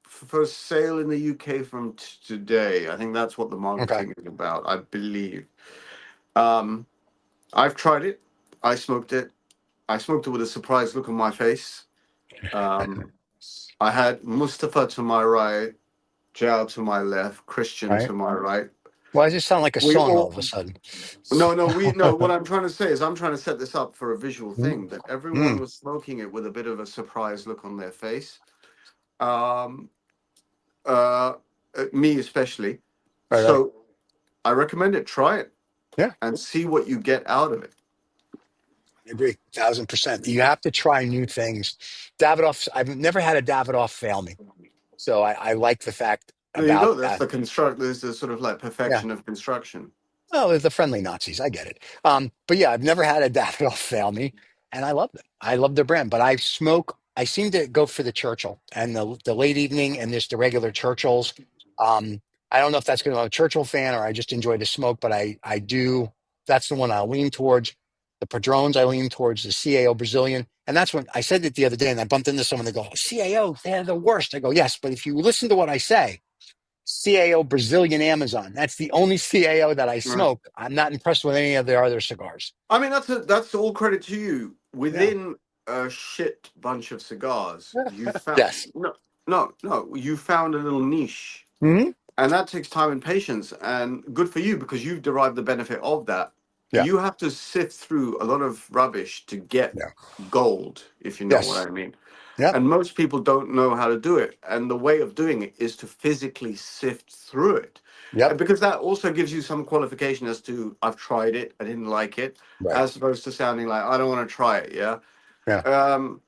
for sale in the UK from today. I think that's what the Okay. marketing is about. I believe. Um, I've tried it. I smoked it. I smoked it with a surprised look on my face. Um, I had Mustafa to my right, Jao to my left, Christian Right. to my right. Well, I just sound like a We song all all of a sudden. no. What I'm trying to say is I'm trying to set this up for a visual Mm, thing that everyone mm, was smoking it with a bit of a surprised look on their face. Um, uh, me especially. right. Right. So I recommend it. Try it Yeah, and see what you get out of it. I agree. 1,000%. You have to try new things. Davidoff. I've never had a Davidoff fail me, so I like the fact There you about go. That's that. the construct. There's the sort of like Yeah. perfection of construction. Oh, they're the friendly Nazis. I get it. But yeah, I've never had a Davidoff fail me, and I love them. I love their brand. But I smoke. I seem to go for the Churchill and the late evening, and just the regular Churchills. Um, I don't know if that's because I'm a Churchill fan or I just enjoy the smoke, but I do. That's the one I lean towards. The Padrones, I lean towards the CAO Brazilian, and that's when I said it the other day, and I bumped into someone. They go, "CAO, they're the worst." I go, "Yes, but if you listen to what I say." CAO Brazilian Amazon. That's the only CAO that I Right. smoke. I'm not impressed with any of their other cigars. I mean, that's all credit to you. Yeah. Within a shit bunch of cigars, you found Yes. no. You found a little niche, Hmm. and that takes time and patience. And good for you because you've derived the benefit of that. Yeah. You have to sift through a lot of rubbish to get Yeah. gold, if you know what Yes. I mean. Yep. And most people don't know how to do it. And the way of doing it is to physically sift through it. Yep. And because that also gives you some qualification as to I've tried it, I didn't like it, Right. as opposed to sounding like I don't want to try it. Yeah. Yeah. Um,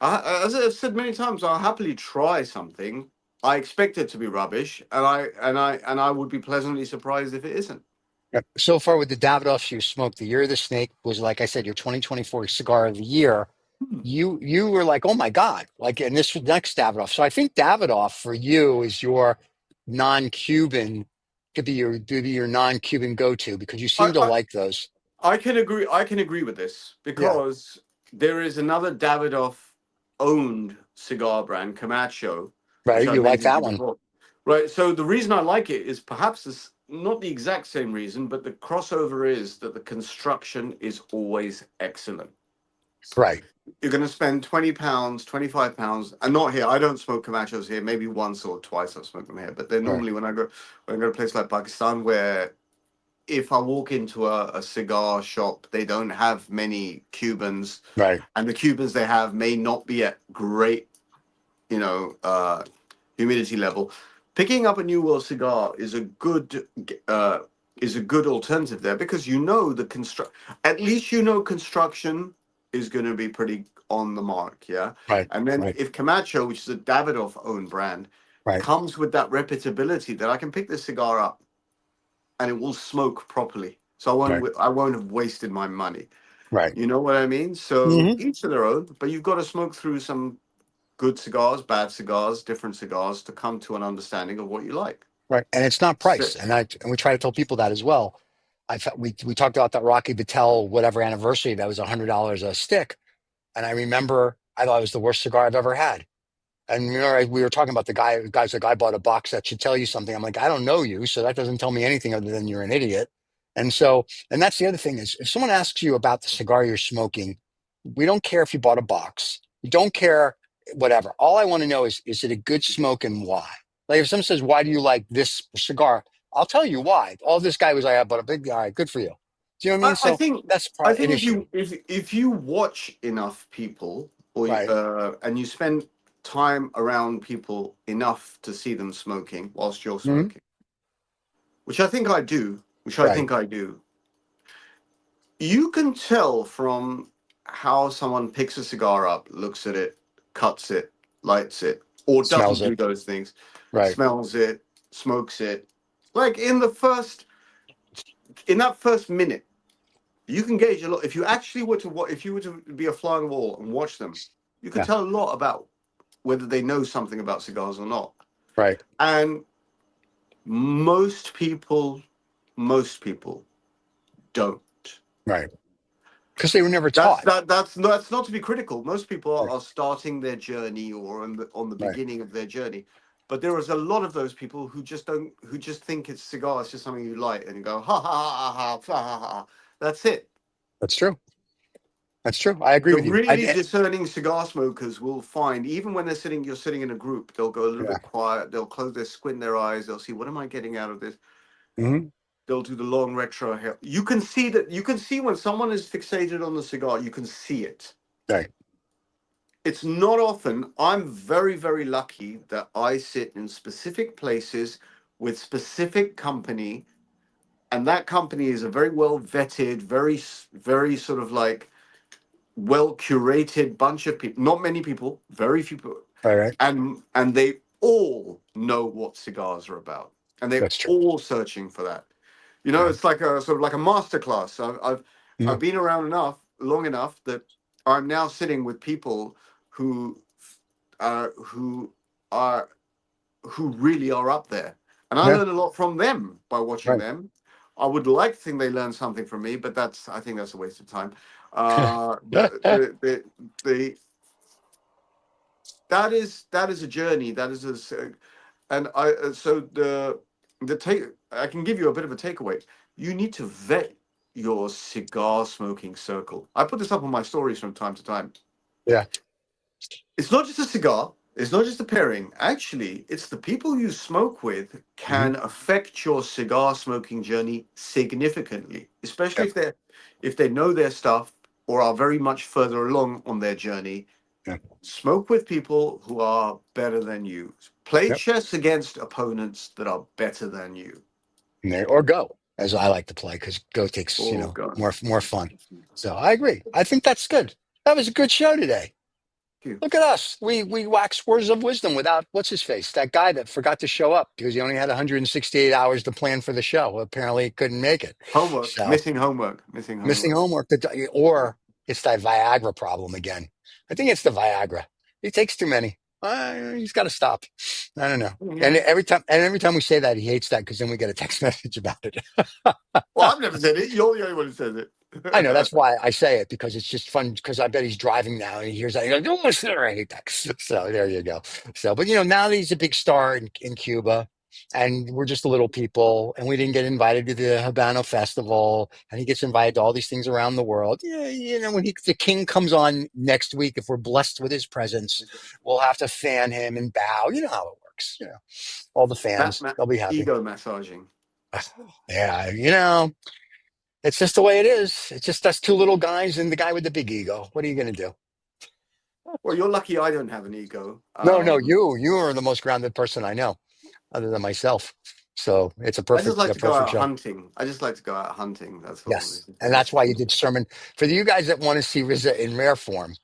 as I've said many times, I'll happily try something. I expect it to be rubbish, and I would be pleasantly surprised if it isn't. Yep. So far with the Davidoffs you smoked, the Year of the Snake was, like I said, your 2024 cigar of the year. Hmm. You were like, oh my God, like, and this was next Davidoff. So I think Davidoff for you is your non-Cuban, could be your non-Cuban go-to because you seem to I, like those. I can agree. I can agree with this Yeah, because there is another Davidoff owned cigar brand, Camacho, which right. I've You like mentioned to that you one, before. Right. So the reason I like it is perhaps this, not the exact same reason, but the crossover is that the construction is always excellent. right? You're going to spend £20, £25, and not here. I don't smoke Camachos here. Maybe once or twice I've smoked them here, but they're Right, normally when I go to a place like Pakistan where if I walk into a cigar shop, they don't have many Cubans, right, and the Cubans they have may not be at great, you know, humidity level. Picking up a New World cigar uh, is a good alternative there because you know the construct. At least you know construction is going to be pretty on the mark, yeah. right, And then right, if Camacho, which is a Davidoff owned brand, right, comes with that reputability that I can pick this cigar up and it will smoke properly. So right, I won't have wasted my money. right. You know what I mean? So Hmm. each to their own, but you've got to smoke through some good cigars, bad cigars, different cigars to come to an understanding of what you like. Right, and it's not So, price, and we try to tell people that as well. We talked about that Rocky Patel whatever anniversary that was $100 a stick, and I remember I thought it was the worst cigar I've ever had. And you know, we were talking about guys like I bought a box that should tell you something. I'm like, I don't know you, so that doesn't tell me anything other than you're an idiot. And so, and that's the other thing is if someone asks you about the cigar you're smoking, we don't care if you bought a box. We don't care whatever. All I want to know is it a good smoke and why? Like if someone says, why do you like this cigar? I'll tell you why. All this guy was like, I bought a big guy. Good for you. Do you know what I mean? I So think that's I probably an think issue. if you watch enough people or Right. and you spend time around people enough to see them smoking whilst you're Mhm. smoking, which I think I do, Right. you can tell from how someone picks a cigar up, looks at it, cuts it, lights it, or doesn't Smells do it. those things, Right. smells it, smokes it. Like in that first minute, you can gauge a lot. If you actually were to if you were to be a fly on the wall and watch them, you could Yeah. tell a lot about whether they know something about cigars or not. Right. And most people, most people don't. Right. Because they were never taught. That's not to be critical. Most people Right. are starting their journey or on the Right. beginning of their journey, but there is a lot of those people who just don't, who just think it's cigar. It's just something you light and you go ha ha ha ha ha ha ha. That's it. That's true. That's true. I agree The with you. really discerning cigar smokers will find, even when you're sitting in a group, they'll go a little Yeah. bit quiet. They'll squint their eyes. They'll see, what am I getting out of this? Hmm. They'll do the long retro hair. You can see that. You can see when someone is fixated on the cigar. You can see it. Right. It's not often. I'm very, very lucky that I sit in specific places with specific company, and that company is a very well vetted, very sort of like well curated bunch of people. Not many people, very few people, Right. Right. and they all know what cigars are about, and they're That's true. all searching for that. You know, Yeah. it's like a sort of like a master class. I've Mhm. been around long enough that I'm now sitting with people who who are who really are up there, and I Yeah. learn a lot from them by watching Right. them. I would like to think they learn something from me, but I think that's a waste of time. The that is a journey. That is and I so the take I can give you a bit of a takeaway. You need to vet your cigar smoking circle. I put this up on my stories from time to time. Yeah. It's not just a cigar. It's not just a pairing. Actually, it's the people you smoke with Hmm. can affect your cigar smoking journey significantly, especially Yep. if they know their stuff or are very much further along on their journey. Yeah. Smoke with people who are better than you. Play Yep. chess against opponents that are better than you. And there, or go, as I like to play, because go takes, Oh God. more fun. So I agree. I think that's good. That was a good show today. you. Look at us. We wax words of wisdom without what's his face? That guy that forgot to show up because he only had 168 hours to plan for the show. Apparently, he couldn't make it. Homework, So missing homework, missing missing homework. homework, or it's that Viagra problem again. I think it's the Viagra. He takes too many. He's got to stop. I don't know. Yeah. And every time we say that, he hates that because then we get a text message about it. Well, I've never said it. You're the only one who says it. I know that's why I say it because it's just fun. Because I bet he's driving now and he hears that. He goes, "Oh, listen, I hate that." So there you go. So, but now that he's a big star in Cuba, and we're just little people, and we didn't get invited to the Habano festival, and he gets invited to all these things around the world. Yeah, when the king comes on next week, if we're blessed with his presence, we'll have to fan him and bow. You know how it works. All the fans, they'll be happy. Ego massaging. Yeah, it's just the way it is. It's just us two little guys and the guy with the big ego. What are you going to do? Well, you're lucky I don't have an ego. No, you are the most grounded person I know, other than myself. So it's a I just like a to go perfect out show. hunting. I just like to go out hunting. That's all. Yes, and that's why you did sermon. For you guys that want to see Riza in rare form,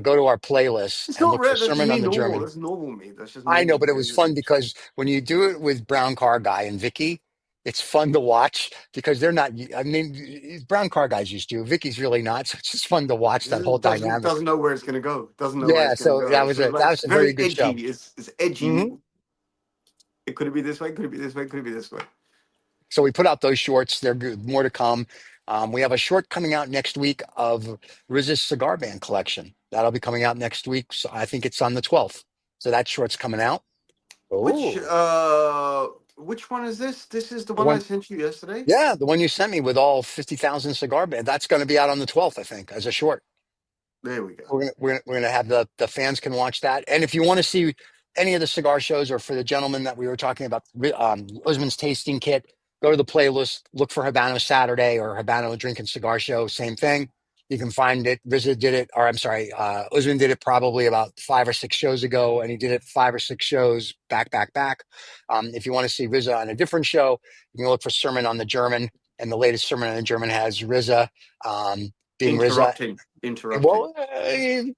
go to our playlist It's and not look for rare. That's just sermon me on the normal. German. That's normal me. That's just I know, normal but it was fun behavior. because when you do it with Brown Car Guy and Vicky, it's fun to watch because they're not. I mean, Brown Car Guy's used to. Vicky's really not. So it's just fun to watch that whole It dynamic. doesn't know where it's going to go. Doesn't know where Yeah, it's going to so go. that It's was sort of like a very very good show. edgy. It's edgy. Hmm. It could it be this way? Could it be this way? Could it be this way? So we put out those shorts. They're good. More to come. We have a short coming out next week of Riz's cigar band collection. That'll be coming out next week. So I think it's on the 12th. So that short's coming out. Which Oh, which one is this? This is the the one I one. sent you yesterday. Yeah, the one you sent me with all 50,000 cigar band. That's going to be out on the 12th, I think, as a short. There we go. We're gonna have the fans can watch that. And if you want to see any of the cigar shows, or for the gentleman that we were talking about, Usman's tasting kit, go to the playlist, look for Habano Saturday or Habano Drink and Cigar Show. Same thing. You can find it. Rizza did it, or I'm sorry, Usman did it probably about 5 or 6 shows ago, and he did it 5 or 6 shows back. If you want to see Rizza on a different show, you can look for Sermon on the German, and the latest Sermon on the German has Rizza, being Rizza. Interrupting. Well,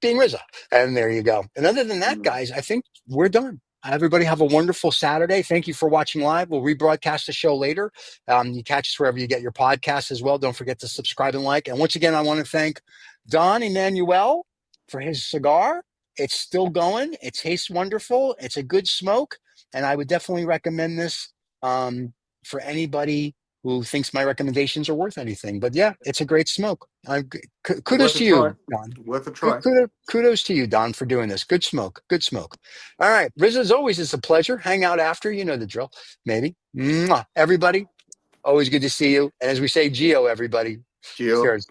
being Rizza. And there you go. And other than that, guys, I think we're done. Everybody have a wonderful Saturday. Thank you for watching live. We'll rebroadcast the show later. You catch us wherever you get your podcasts as well. Don't forget to subscribe and like. And once again, I want to thank Don Emanuel for his cigar. It's still going. It tastes wonderful. It's a good smoke. And I would definitely recommend this for anybody who thinks my recommendations are worth anything. But yeah, it's a great smoke. Kudos Worth a to try. you, Don. Worth a try. Kudos to you, Don, for doing this. Good smoke. Good smoke. All right. Riz, as always, it's a pleasure. Hang out after. You know the drill. Maybe. Mwah. Everybody, always good to see you. And as we say, Geo, everybody. Gio. Cheers.